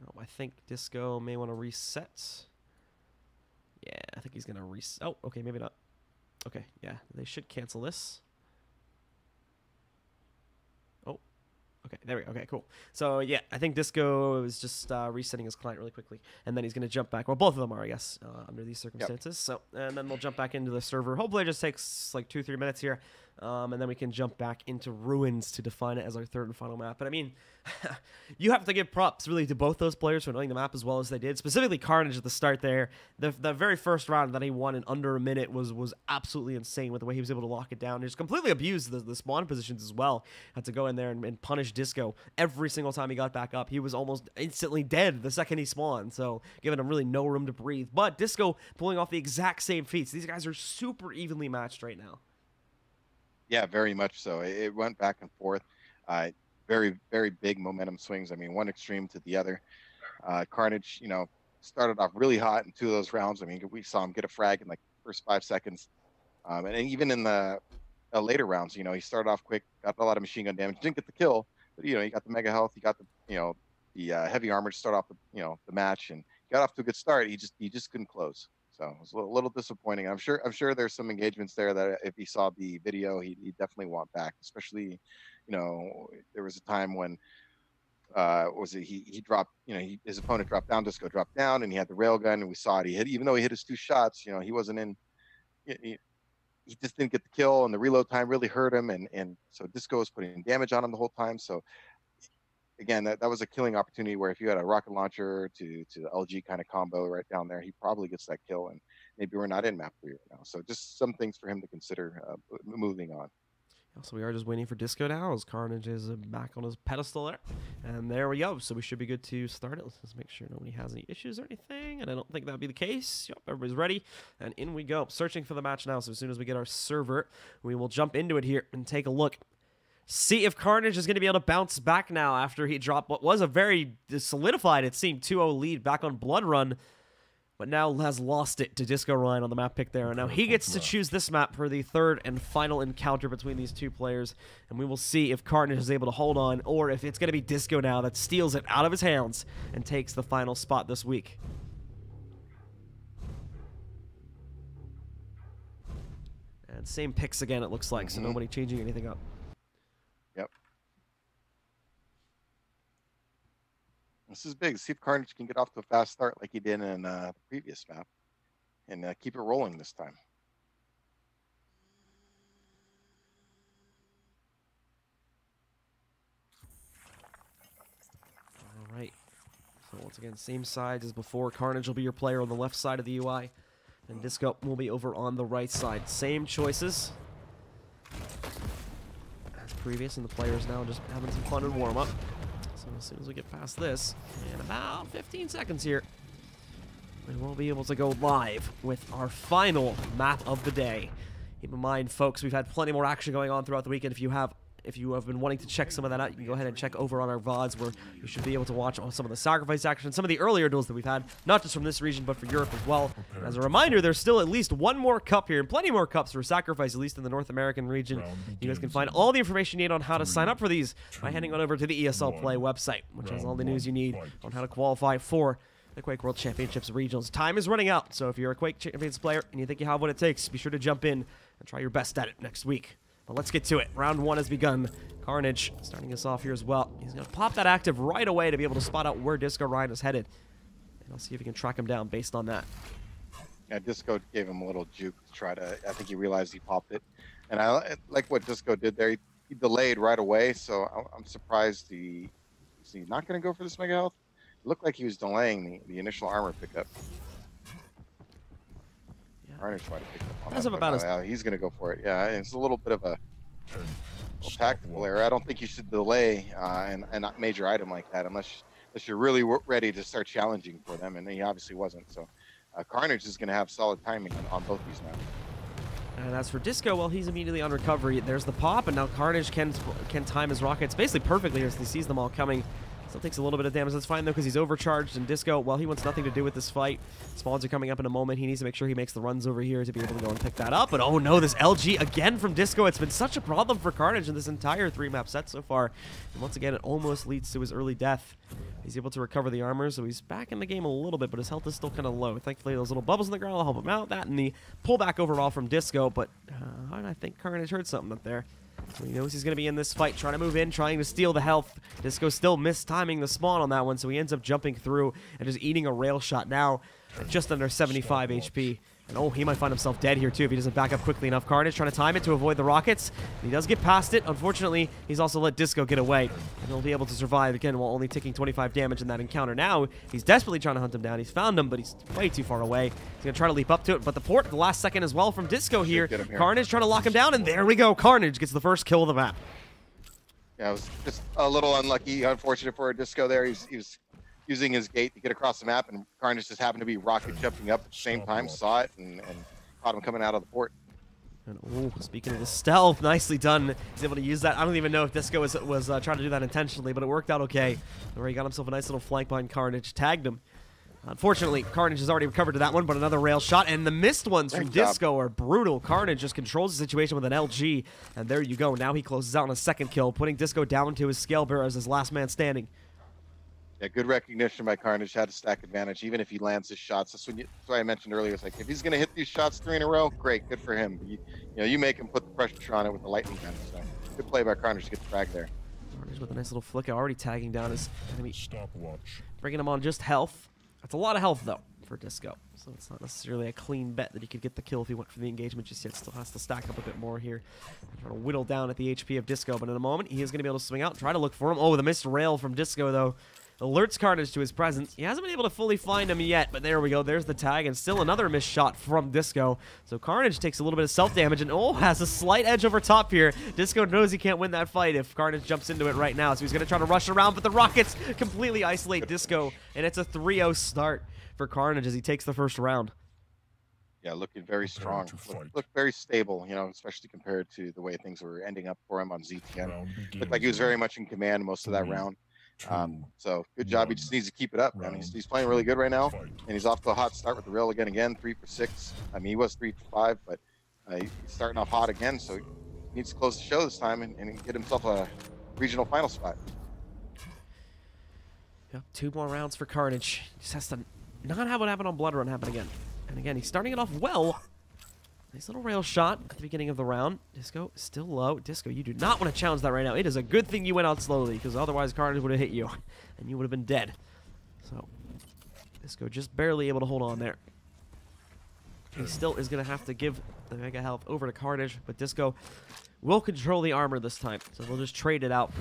Oh, I think Disco may want to reset. Yeah, I think he's going to reset. Oh, okay, maybe not. Okay, yeah, they should cancel this. Oh, okay, there we go. Okay, cool. So, yeah, I think Disco is just resetting his client really quickly, and then he's going to jump back. Well, both of them are, I guess, under these circumstances. Yep. So, and then we'll jump back into the server. Hopefully it just takes like 2-3 minutes here. And then we can jump back into Ruins to define it as our 3rd and final map. But I mean, you have to give props really to both those players for knowing the map as well as they did. Specifically Carnage at the start there. The very first round that he won in under a minute was absolutely insane with the way he was able to lock it down. He just completely abused the spawn positions as well. Had to go in there and punish Disco every single time he got back up. He was almost instantly dead the second he spawned, so giving him really no room to breathe. But Disco pulling off the exact same feats. These guys are super evenly matched right now. Yeah, very much so. It went back and forth. Very, very big momentum swings. I mean, one extreme to the other. Carnage, you know, started off really hot in 2 of those rounds. I mean, we saw him get a frag in like the first 5 seconds. And even in the later rounds, you know, he started off quick, got a lot of machine gun damage, didn't get the kill, but, you know, he got the mega health, he got the, you know, the heavy armor to start off the, you know, the match, and got off to a good start. He just couldn't close. So it was a little disappointing. I'm sure there's some engagements there that if he saw the video, he'd definitely want back. Especially, you know, there was a time when he dropped, you know, his opponent dropped down, Disco dropped down, and he had the railgun, and we saw it. He hit, even though he hit his 2 shots, you know, he wasn't in. He just didn't get the kill, and the reload time really hurt him, and so Disco was putting damage on him the whole time. So again, that was a killing opportunity where if you had a rocket launcher to the LG kind of combo right down there, he probably gets that kill, and maybe we're not in map 3 right now. So just some things for him to consider moving on. So we are just waiting for Disco now as Carnage is back on his pedestal there. And there we go. So we should be good to start it. Let's just make sure nobody has any issues or anything. And I don't think that would be the case. Yep, everybody's ready. And in we go. Searching for the match now. So as soon as we get our server, we will jump into it here and take a look. See if Carnage is going to be able to bounce back now after he dropped what was a very solidified, it seemed, 2-0 lead back on Blood Run, but now has lost it to discoRyne on the map pick there. And now he gets to choose this map for the 3rd and final encounter between these 2 players, and we will see if Carnage is able to hold on or if it's going to be Disco now that steals it out of his hands and takes the final spot this week. And same picks again, it looks like, so nobody changing anything up. Yep. This is big. See if Carnage can get off to a fast start like he did in the previous map, and keep it rolling this time. All right. So once again, same sides as before. Carnage will be your player on the left side of the UI, and disco will be over on the right side. Same choices as previous, and the players now just having some fun and warm up. So as soon as we get past this, in about 15 seconds here, we will be able to go live with our final map of the day. Keep in mind, folks, we've had plenty more action going on throughout the weekend. If you have been wanting to check some of that out, you can go ahead and check over on our VODs, where you should be able to watch some of the sacrifice action, some of the earlier duels that we've had, not just from this region, but for Europe as well. And as a reminder, there's still at least one more cup here, and plenty more cups for sacrifice, at least in the North American region. You guys can find all the information you need on how to sign up for these by heading on over to the ESL Play website, which has all the news you need on how to qualify for the Quake World Championships regionals. Time is running out, so if you're a Quake Champions player and you think you have what it takes, be sure to jump in and try your best at it next week. But let's get to it. Round 1 has begun. Carnage starting us off here as well. He's going to pop that active right away to be able to spot out where discoRyne is headed. And I'll see if he can track him down based on that. Yeah, Disco gave him a little juke to try to, I think he realized he popped it. And I like what Disco did there. He delayed right away, so I'm surprised is he not going to go for this Mega Health? It looked like he was delaying the initial armor pickup. Carnage might have picked up on that, he's going to go for it. Yeah, it's a little bit of a tactical error. I don't think you should delay a major item like that unless you're really ready to start challenging for them, and he obviously wasn't. So Carnage is going to have solid timing on both these maps. And as for Disco, well, he's immediately on recovery. There's the pop, and now Carnage can time his rockets basically perfectly as he sees them all coming. Still takes a little bit of damage. That's fine, though, because he's overcharged. And Disco, well, he wants nothing to do with this fight. Spawns are coming up in a moment. He needs to make sure he makes the runs over here to be able to go and pick that up. But, oh, no, this LG again from Disco. It's been such a problem for Carnage in this entire 3-map set so far. And once again, it almost leads to his early death. He's able to recover the armor, so he's back in the game a little bit, but his health is still kind of low. Thankfully, those little bubbles in the ground will help him out. That and the pullback overall from Disco. But I think Carnage heard something up there. So he knows he's going to be in this fight, trying to move in, trying to steal the health. Disco still mistiming the spawn on that one, so he ends up jumping through and just eating a rail shot now at just under 75 HP. And oh, he might find himself dead here too if he doesn't back up quickly enough. Carnage trying to time it to avoid the rockets. He does get past it. Unfortunately, he's also let Disco get away. And he'll be able to survive again while only taking 25 damage in that encounter. Now, he's desperately trying to hunt him down. He's found him, but he's way too far away. He's going to try to leap up to it. But the port at the last second as well from Disco here. Carnage trying to lock him down, and there we go. Carnage gets the first kill of the map. Yeah, it was just a little unlucky, unfortunate for Disco there. He was using his gate to get across the map, and Carnage just happened to be rocket jumping up at the same time, saw it, and caught him coming out of the port. And oh, speaking of the stealth, nicely done. He's able to use that. I don't even know if Disco was trying to do that intentionally, but it worked out okay. Where he got himself a nice little flank behind Carnage, tagged him. Unfortunately, Carnage has already recovered to that one, but another rail shot, and the missed ones from Disco are brutal. Carnage just controls the situation with an LG, and there you go. Now he closes out on a second kill, putting Disco down to his scale bearer as his last man standing. Yeah, good recognition by Carnage. Had a stack advantage, even if he lands his shots. That's why I mentioned earlier. It's like if he's going to hit these shots 3 in a row, great, good for him. You make him put the pressure on it with the lightning gun. So good play by Carnage to get the frag there. Carnage with a nice little flick, already tagging down his enemy, Stopwatch. bringing him on just health. That's a lot of health though for Disco, so it's not necessarily a clean bet that he could get the kill if he went for the engagement just yet. Still has to stack up a bit more here. Trying to whittle down at the HP of Disco, but in a moment he is going to be able to swing out, try to look for him. Oh, the missed rail from Disco though alerts Carnage to his presence. He hasn't been able to fully find him yet, but there we go. There's the tag, and still another missed shot from Disco. So Carnage takes a little bit of self-damage, and oh, has a slight edge over top here. Disco knows he can't win that fight if Carnage jumps into it right now, so he's going to try to rush around, but the rockets completely isolate Disco, and it's a 3-0 start for Carnage as he takes the first round. Yeah, looking very strong. Looked very stable, especially compared to the way things were ending up for him on ZTN. Looked like he was very much in command most of that round. So good job. He just needs to keep it up. I mean, he's playing really good right now, and he's off to a hot start with the rail again, 3 for 6. I mean, he was 3 for 5, but he's starting off hot again, so he needs to close the show this time and get himself a regional final spot. Yep, 2 more rounds for Carnage. Just has to not have what happened on Blood Run happen again. And again, he's starting it off well. Nice little rail shot at the beginning of the round. Disco still low. Disco, you do not want to challenge that right now. It is a good thing you went out slowly, because otherwise Carnage would have hit you, and you would have been dead. So, Disco just barely able to hold on there. He still is going to have to give the Mega Health over to Carnage, but Disco will control the armor this time. So we'll just trade it out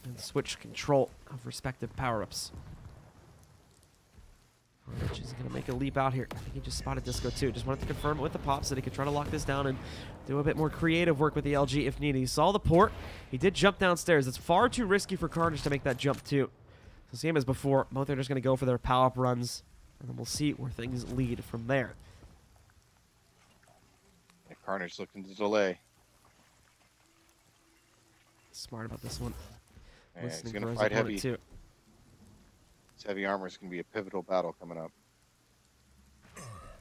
and switch control of respective power-ups. Carnage is going to make a leap out here. I think he just spotted Disco too. Just wanted to confirm it with the pop so that he could try to lock this down and do a bit more creative work with the LG if needed. He saw the port. He did jump downstairs. It's far too risky for Carnage to make that jump too. So same as before, both are just going to go for their power-up runs, and then we'll see where things lead from there. Yeah, Carnage looking to delay. Smart about this one. Yeah, he's Listening going for to his fight opponent, heavy. too. This heavy armor is going to be a pivotal battle coming up.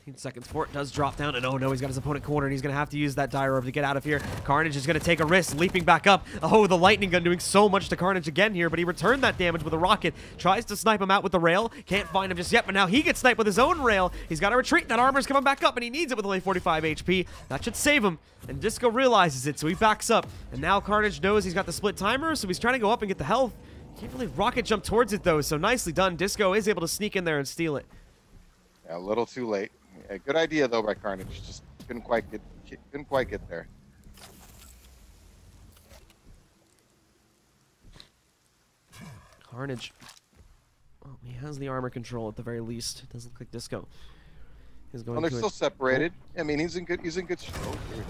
15 seconds for it. Does drop down, and oh no, he's got his opponent cornered. He's going to have to use that dire orb to get out of here. Carnage is going to take a risk, leaping back up. Oh, the lightning gun doing so much to Carnage again here, but he returned that damage with a rocket. Tries to snipe him out with the rail. Can't find him just yet, but now he gets sniped with his own rail. He's got to retreat. That armor's coming back up, and he needs it with only 45 HP. That should save him, and Disco realizes it, so he backs up. And now Carnage knows he's got the split timer, so he's trying to go up and get the health. Can't really rocket jump towards it, though, so nicely done. Disco is able to sneak in there and steal it. Yeah, a little too late. Yeah, good idea though by Carnage. Just couldn't quite get there. Carnage. Well, he has the armor control at the very least. It doesn't look like Disco is going Well, they're to still separated. I mean, he's in good. He's in good.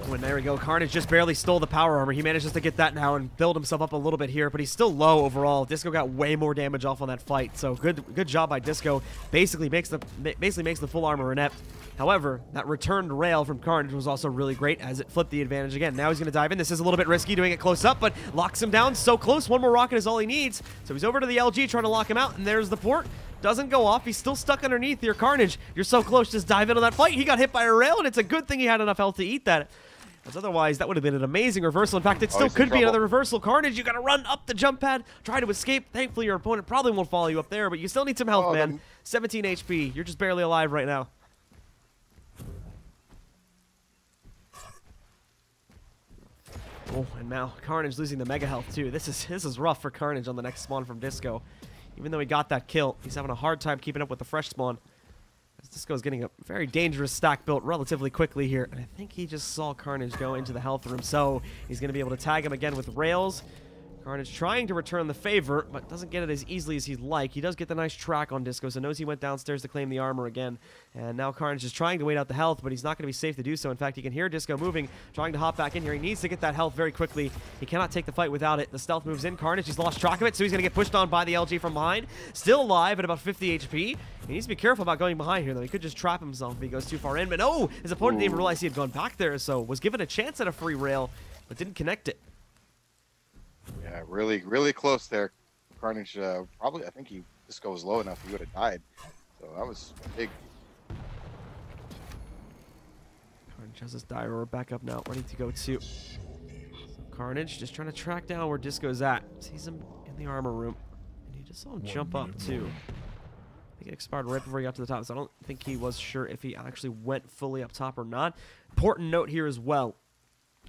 Oh, There we go. Carnage just barely stole the power armor. He manages to get that now and build himself up a little bit here, but he's still low overall. Disco got way more damage off on that fight, so good job by Disco. Basically makes the full armor inept. However, that returned rail from Carnage was also really great as it flipped the advantage again. Now he's going to dive in. This is a little bit risky doing it close up, but locks him down so close. One more rocket is all he needs. So he's over to the LG trying to lock him out, and there's the port. Doesn't go off. He's still stuck underneath here. Carnage, you're so close. Just dive in on that fight. He got hit by a rail, and it's a good thing he had enough health to eat that. As otherwise, that would have been an amazing reversal. In fact, it still could be another reversal. Carnage, you got to run up the jump pad, try to escape. Thankfully, your opponent probably won't follow you up there, but you still need some health, man. 17 HP. You're just barely alive right now. Oh, and now Carnage losing the mega health too. This is rough for Carnage on the next spawn from Disco. Even though he got that kill, he's having a hard time keeping up with the fresh spawn. As Disco's getting a very dangerous stack built relatively quickly here. And I think he just saw Carnage go into the health room, so he's going to be able to tag him again with rails. Carnage trying to return the favor, but doesn't get it as easily as he'd like. He does get the nice track on Disco, so knows he went downstairs to claim the armor again. And now Carnage is trying to wait out the health, but he's not going to be safe to do so. In fact, he can hear Disco moving, trying to hop back in here. He needs to get that health very quickly. He cannot take the fight without it. The stealth moves in. Carnage, he's lost track of it, so he's going to get pushed on by the LG from behind. Still alive at about 50 HP. He needs to be careful about going behind here, though. He could just trap himself if he goes too far in. But no, his opponent didn't even realize he had gone back there, so was given a chance at a free rail, but didn't connect it. Yeah, really close there. Carnage probably, I think Disco was low enough he would have died. So that was big. Carnage has his dire orb back up now, ready to go too. So Carnage just trying to track down where Disco's at. Sees him in the armor room, and he just saw him jump up too. I think it expired right before he got to the top, so I don't think he was sure if he actually went fully up top or not. Important note here as well.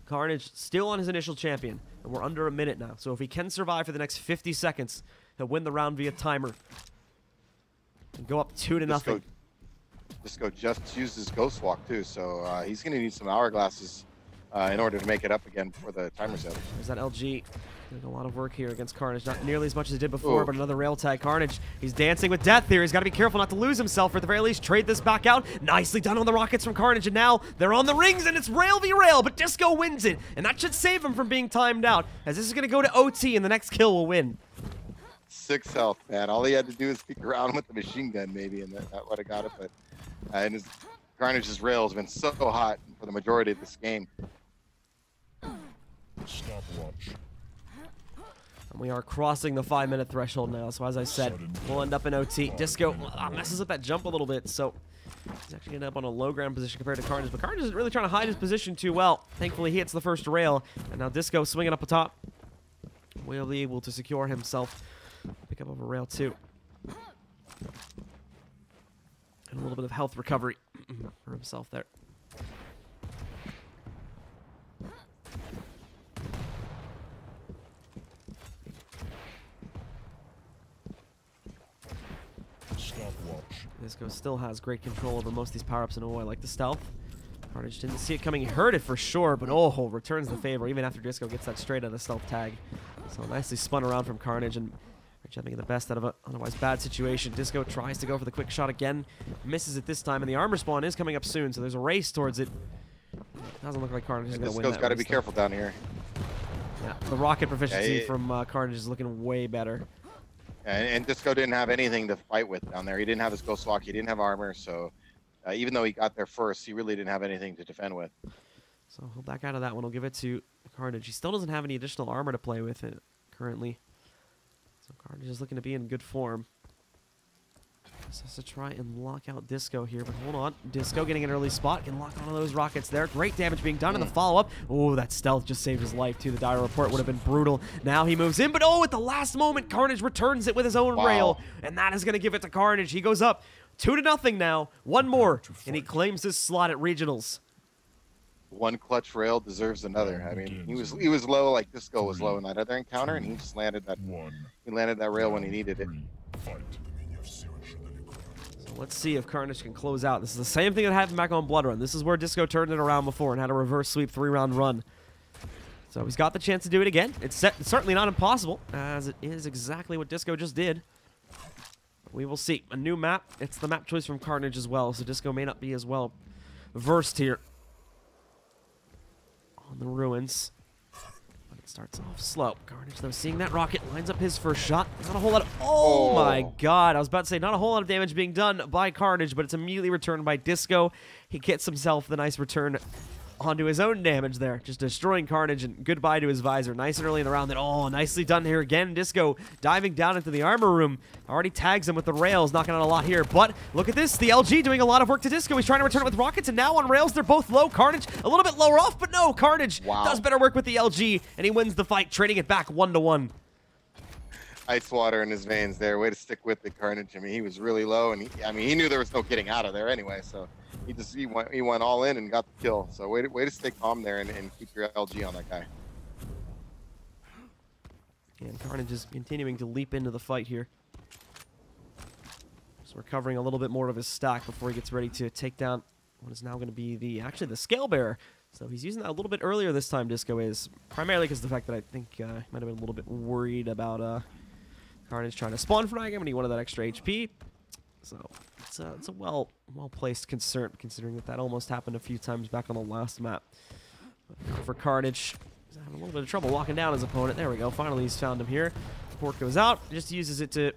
Carnage still on his initial champion, and we're under a minute now. So if he can survive for the next 50 seconds, he'll win the round via timer. And go up 2-0. Disco just used his ghost walk too, so he's going to need some hourglasses in order to make it up again before the timer's out. There's that LG. Doing a lot of work here against Carnage. Not nearly as much as he did before, but another rail tag. Carnage, he's dancing with death here. He's got to be careful not to lose himself, or at the very least trade this back out. Nicely done on the rockets from Carnage, and now they're on the rings, and it's rail v rail, but Disco wins it, and that should save him from being timed out, as this is going to go to OT, and the next kill will win. 6 health, man. All he had to do is peek around with the machine gun, maybe, and that would have got it. But and Carnage's rail has been so hot for the majority of this game. Stopwatch. And we are crossing the 5-minute threshold now, so as I said, we'll end up in OT. Disco messes up that jump a little bit, so he's actually ended up on a low ground position compared to Carnage, but Carnage isn't really trying to hide his position too well. Thankfully, he hits the first rail, and now Disco swinging up atop will be able to secure himself. Pick up over rail too. And a little bit of health recovery for himself there. Disco still has great control over most of these power-ups in a way, like the stealth. Carnage didn't see it coming. He heard it for sure, but oh, returns the favor even after Disco gets that straight out of stealth tag. So nicely spun around from Carnage and making the best out of an otherwise bad situation. Disco tries to go for the quick shot again, misses it this time, and the armor spawn is coming up soon, so there's a race towards it. Doesn't look like Carnage is going to win that. Disco's got to be careful down here. Yeah, the rocket proficiency from Carnage is looking way better. And Disco didn't have anything to fight with down there. He didn't have his Ghost Walk. He didn't have armor, so even though he got there first, he really didn't have anything to defend with. So he'll back out of that one. He'll give it to Carnage. He still doesn't have any additional armor to play with it currently. So Carnage is looking to be in good form. Just has to try and lock out Disco here, but hold on. Disco getting an early spot. Can lock onto those rockets there. Great damage being done in the follow-up. Oh, that stealth just saved his life, too. The dire report would have been brutal. Now he moves in, but oh, at the last moment, Carnage returns it with his own rail, and that is going to give it to Carnage. He goes up 2-0 now. One more, and he claims his slot at regionals. One clutch rail deserves another. I mean, he was low, like Disco was low in that other encounter, and he just landed that. He landed that rail when he needed it. So let's see if Carnage can close out. This is the same thing that happened back on Blood Run. This is where Disco turned it around before and had a reverse sweep 3-round run. So he's got the chance to do it again. It's certainly not impossible, as it is exactly what Disco just did. We will see. A new map. It's the map choice from Carnage as well, so Disco may not be as well versed here on the ruins. But it starts off slow. Carnage, though, seeing that rocket, lines up his first shot. Not a whole lot of... Oh, my God. I was about to say, not a whole lot of damage being done by Carnage, but it's immediately returned by Disco. He gets himself the nice return onto his own damage there, just destroying Carnage, and goodbye to his visor. Nice and early in the round. Then, oh, nicely done here again. Disco diving down into the armor room. Already tags him with the rails, knocking out a lot here. But look at this, the LG doing a lot of work to Disco. He's trying to return it with rockets, and now on rails, they're both low. Carnage a little bit lower off, but no, Carnage does better work with the LG, and he wins the fight, trading it back 1-1. Ice water in his veins there. Way to stick with the Carnage. I mean, he was really low, and he knew there was no getting out of there anyway, so he went all in and got the kill. So way to stay calm there and keep your LG on that guy. And Carnage is continuing to leap into the fight here. Just recovering a little bit more of his stack before he gets ready to take down what is now going to be the Scale Bearer. So he's using that a little bit earlier this time, Disco is. Primarily because of the fact that I think he might have been a little bit worried about Carnage trying to spawn frag him, and he wanted that extra HP. So it's a well-placed concern, considering that almost happened a few times back on the last map. But for Carnage, he's having a little bit of trouble locking down his opponent. There we go. Finally, he's found him here. Port goes out. Just uses it to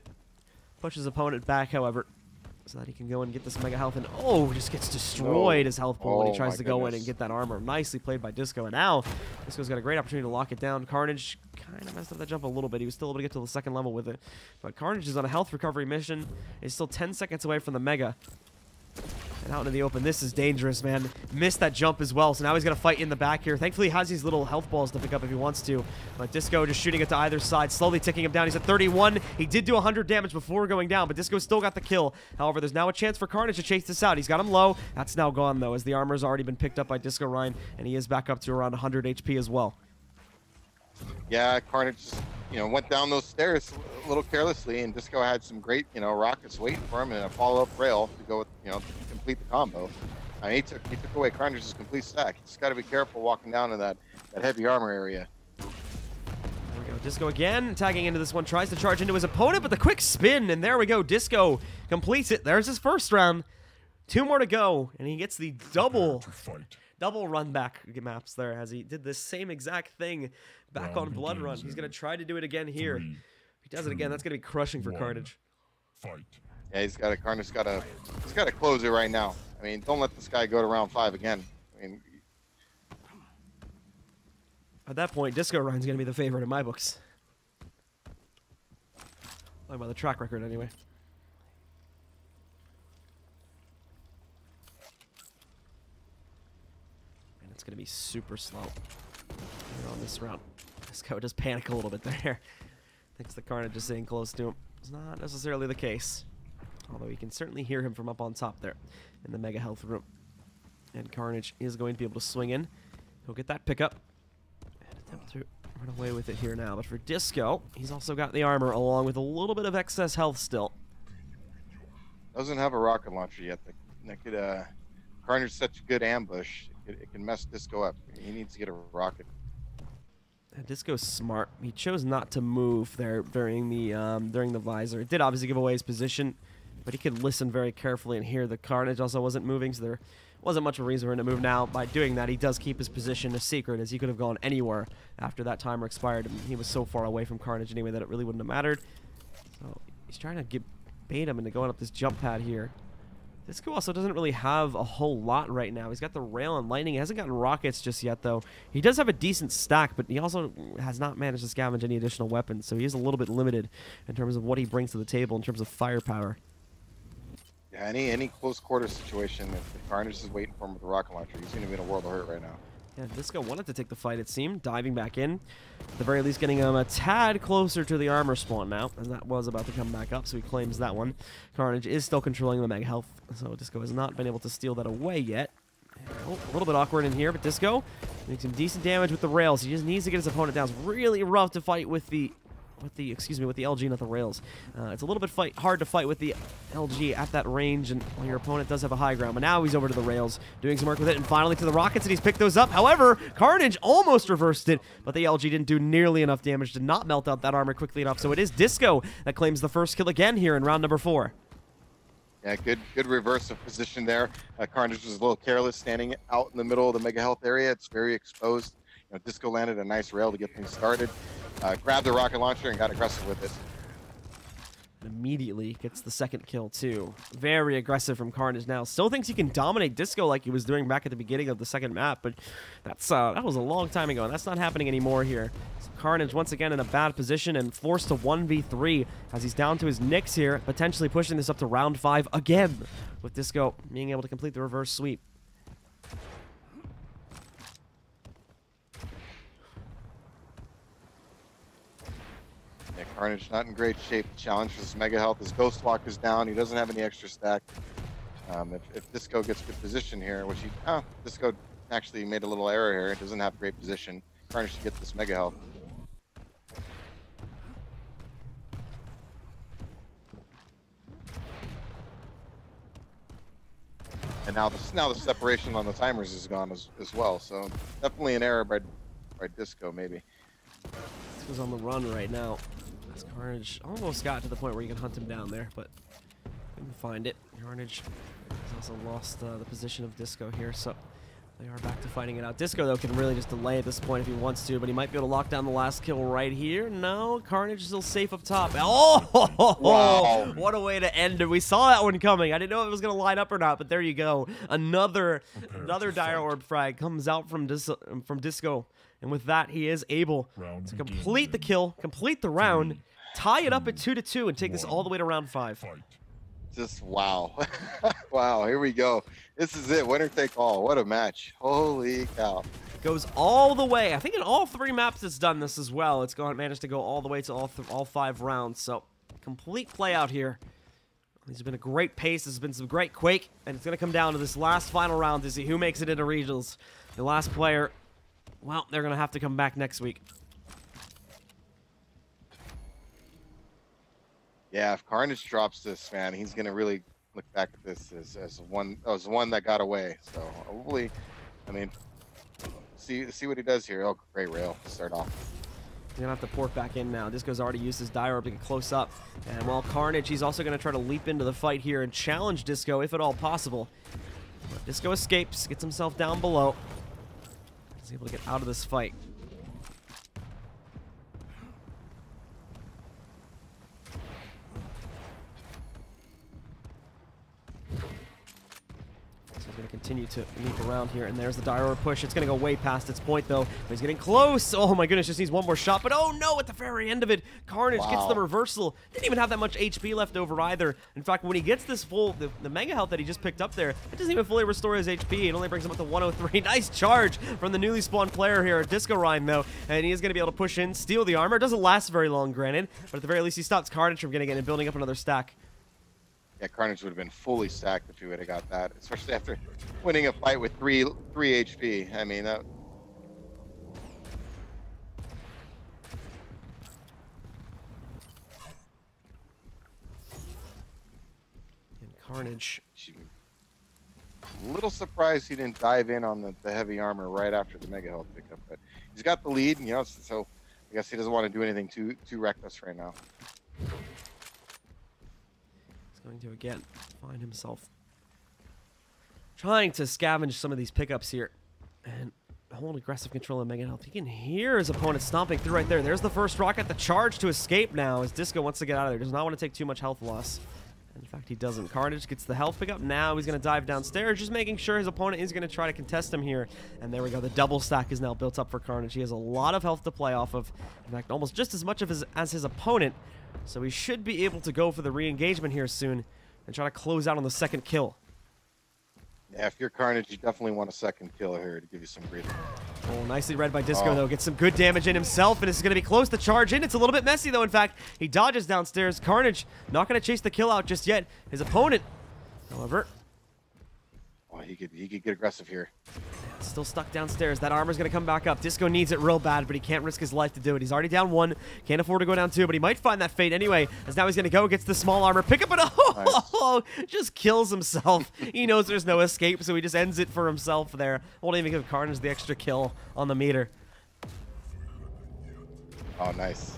push his opponent back, however, so that he can go and get this mega health. And oh, just gets destroyed his health pool when he tries to go in and get that armor. Nicely played by Disco. And now Disco's got a great opportunity to lock it down. Carnage kind of messed up that jump a little bit. He was still able to get to the second level with it. But Carnage is on a health recovery mission. He's still 10 seconds away from the mega. And out into the open. This is dangerous, man. Missed that jump as well, so now he's going to fight in the back here. Thankfully, he has these little health balls to pick up if he wants to. But Disco just shooting it to either side, slowly ticking him down. He's at 31. He did do 100 damage before going down, but Disco still got the kill. However, there's now a chance for Carnage to chase this out. He's got him low. That's now gone, though, as the armor's already been picked up by discoRyne, and he is back up to around 100 HP as well. Yeah, Carnage, went down those stairs a little carelessly, and Disco had some great, rockets waiting for him and a follow-up rail to go with, to complete the combo. I mean, he took away Carnage's complete stack. You just got to be careful walking down to that heavy armor area. There we go. Disco again, tagging into this one, tries to charge into his opponent, but the quick spin, and there we go. Disco completes it. There's his first round. 2 more to go, and he gets the double run back maps there, as he did the same exact thing back on Blood Run. He's going to try to do it again here. If he does it again, that's going to be crushing for Carnage. Yeah, Carnage's got to close it right now. I mean, don't let this guy go to round 5 again. I mean, at that point, discoRyne's going to be the favorite in my books. By the track record, anyway. And it's going to be super slow here on this round. Disco just panic a little bit there. Thinks the Carnage is sitting close to him. It's not necessarily the case. Although he can certainly hear him from up on top there in the mega health room. And Carnage is going to be able to swing in. He'll get that pickup and attempt to run away with it here now. But for Disco, he's also got the armor along with a little bit of excess health still. Doesn't have a rocket launcher yet. That could Carnage is such a good ambush. It can mess Disco up. He needs to get a rocket. Disco's smart. He chose not to move there during the visor. It did obviously give away his position, but he could listen very carefully and hear the Carnage also wasn't moving, so there wasn't much of a reason for him to move. Now, by doing that, he does keep his position a secret, as he could have gone anywhere after that timer expired. He was so far away from Carnage anyway that it really wouldn't have mattered. So he's trying to bait him into going up this jump pad here. Disco also doesn't really have a whole lot right now. He's got the rail and lightning. He hasn't gotten rockets just yet, though. He does have a decent stack, but he also has not managed to scavenge any additional weapons, so he is a little bit limited in terms of what he brings to the table in terms of firepower. Yeah, any close quarter situation, if the Carnage is waiting for him with the rocket launcher, he's going to be in a world of hurt right now. Yeah, Disco wanted to take the fight, it seemed, diving back in. At the very least, getting him a tad closer to the armor spawn now, and that was about to come back up, so he claims that one. Carnage is still controlling the mega health, so Disco has not been able to steal that away yet. Oh, a little bit awkward in here, but Disco makes some decent damage with the rails. He just needs to get his opponent down. It's really rough to fight with the LG, not the rails. It's a little bit hard to fight with the LG at that range, and your opponent does have a high ground. But now he's over to the rails, doing some work with it, and finally to the rockets, and he's picked those up. However, Carnage almost reversed it, but the LG didn't do nearly enough damage to not melt out that armor quickly enough. So it is Disco that claims the first kill again here in round number 4. Yeah, good reverse of position there. Carnage was a little careless, standing out in the middle of the mega health area. It's very exposed. You know, Disco landed a nice rail to get things started. Grabbed the rocket launcher and got aggressive with it. Immediately gets the second kill too. Very aggressive from Carnage now. Still thinks he can dominate Disco like he was doing back at the beginning of the second map, but that was a long time ago, and that's not happening anymore here. So Carnage once again in a bad position and forced to 1v3 as he's down to his nicks here, potentially pushing this up to round 5 again, with Disco being able to complete the reverse sweep. Yeah, Carnage not in great shape. The challenge for his mega health. His Ghost Walk is down. He doesn't have any extra stack. If Disco gets good position here, which Disco actually made a little error here. It doesn't have great position. Carnage should get this mega health. And now the separation on the timers is gone as well. So definitely an error by Disco maybe. Disco's on the run right now. As Carnage almost got to the point where you can hunt him down there, but couldn't find it. Carnage has also lost the position of Disco here, so they are back to fighting it out. Disco, though, can really just delay at this point if he wants to, but he might be able to lock down the last kill right here. No, Carnage is still safe up top. Oh, wow. What a way to end it. We saw that one coming. I didn't know if it was going to line up or not, but there you go. Another Dire Orb frag comes out from Disco. And with that, he is able to complete the kill, complete the round, tie it up at 2-2, and take this all the way to round 5. Just wow. Wow, here we go. This is it. Winner take all. What a match. Holy cow. Goes all the way. I think in all 3 maps it's done this as well. It's managed to go all the way to all 5 rounds. So, complete play out here. This has been a great pace. This has been some great Quake. And it's going to come down to this last final round to see who makes it into regionals. The last player, well, they're going to have to come back next week. Yeah, if Carnage drops this, man, he's going to really look back at this as one that got away. So hopefully, I mean, see what he does here. Oh, great rail to start off. He's going to have to port back in now. Disco's already used his Dire Orb to get close up. And while Carnage, he's also going to try to leap into the fight here and challenge Disco, if at all possible. But Disco escapes, gets himself down below. He's able to get out of this fight. Going to continue to leap around here, and there's the Dire Orb push. It's going to go way past its point, though. But he's getting close. Oh my goodness, just needs one more shot. But oh no, at the very end of it, Carnage gets the reversal. Didn't even have that much HP left over either. In fact, when he gets this the mega health that he just picked up there, it doesn't even fully restore his HP. It only brings him up to 103. Nice charge from the newly spawned player here, discoRyne, though. And he is going to be able to push in, steal the armor. It doesn't last very long, granted, but at the very least, he stops Carnage from getting in and building up another stack. Yeah, Carnage would have been fully stacked if he would have got that, especially after winning a fight with 3 HP. I mean, that. Carnage. A little surprised he didn't dive in on the heavy armor right after the mega health pickup, but he's got the lead, you know, so I guess he doesn't want to do anything too reckless right now. He's going to again find himself trying to scavenge some of these pickups here and hold aggressive control of mega health. He can hear his opponent stomping through right there. There's the first rocket, the charge to escape now as Disco wants to get out of there. Does not want to take too much health loss. In fact, he doesn't. Carnage gets the health pickup. Now he's going to dive downstairs, just making sure his opponent is going to try to contest him here. And there we go. The double stack is now built up for Carnage. He has a lot of health to play off of. In fact, almost just as much of as his opponent. So he should be able to go for the re-engagement here soon and try to close out on the second kill. Yeah, if you're Carnage, you definitely want a second kill here to give you some breathing. Oh, nicely read by Disco, though. Gets some good damage in himself, and this is going to be close to charge in. It's a little bit messy, though, in fact. He dodges downstairs. Carnage not going to chase the kill out just yet. His opponent, however... Oh, he could get aggressive here. Still stuck downstairs. That armor's going to come back up. Disco needs it real bad, but he can't risk his life to do it. He's already down 1. Can't afford to go down 2, but he might find that fate anyway, as now he's going to go, gets the small armor, pick up and just kills himself. He knows there's no escape, so he just ends it for himself there. Won't even give Carnage the extra kill on the meter. Oh, nice.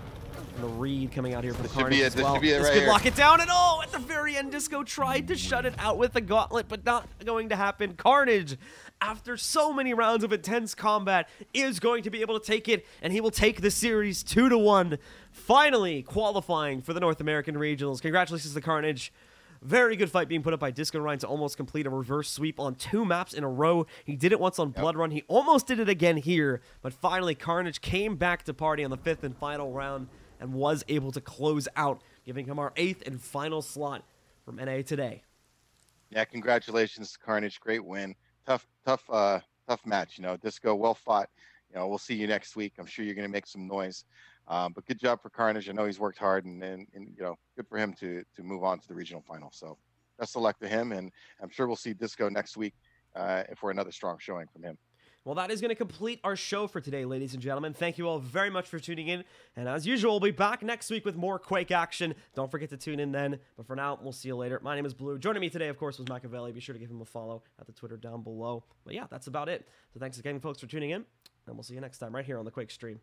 And the read coming out here from This Carnage as well. should be it This right could here. lock it down, and at the very end, Disco tried to shut it out with the gauntlet, but not going to happen. Carnage, after so many rounds of intense combat, is going to be able to take it, and he will take the series 2-1, finally qualifying for the North American Regionals. Congratulations to Carnage. Very good fight being put up by discoRyne to almost complete a reverse sweep on 2 maps in a row. He did it once on Blood Run. He almost did it again here, but finally Carnage came back to party on the 5th and final round and was able to close out, giving him our 8th and final slot from NA today. Yeah, congratulations, Carnage. Great win. Tough match. You know, Disco, well fought. You know, we'll see you next week. I'm sure you're going to make some noise. But good job for Carnage. I know he's worked hard, and you know, good for him to move on to the regional final. So best of luck to him, and I'm sure we'll see Disco next week for another strong showing from him. Well, that is going to complete our show for today, ladies and gentlemen. Thank you all very much for tuning in. And as usual, we'll be back next week with more Quake action. Don't forget to tune in then. But for now, we'll see you later. My name is Blue. Joining me today, of course, was Machiavelli. Be sure to give him a follow at the Twitter down below. But yeah, that's about it. So thanks again, folks, for tuning in. And we'll see you next time right here on the Quake stream.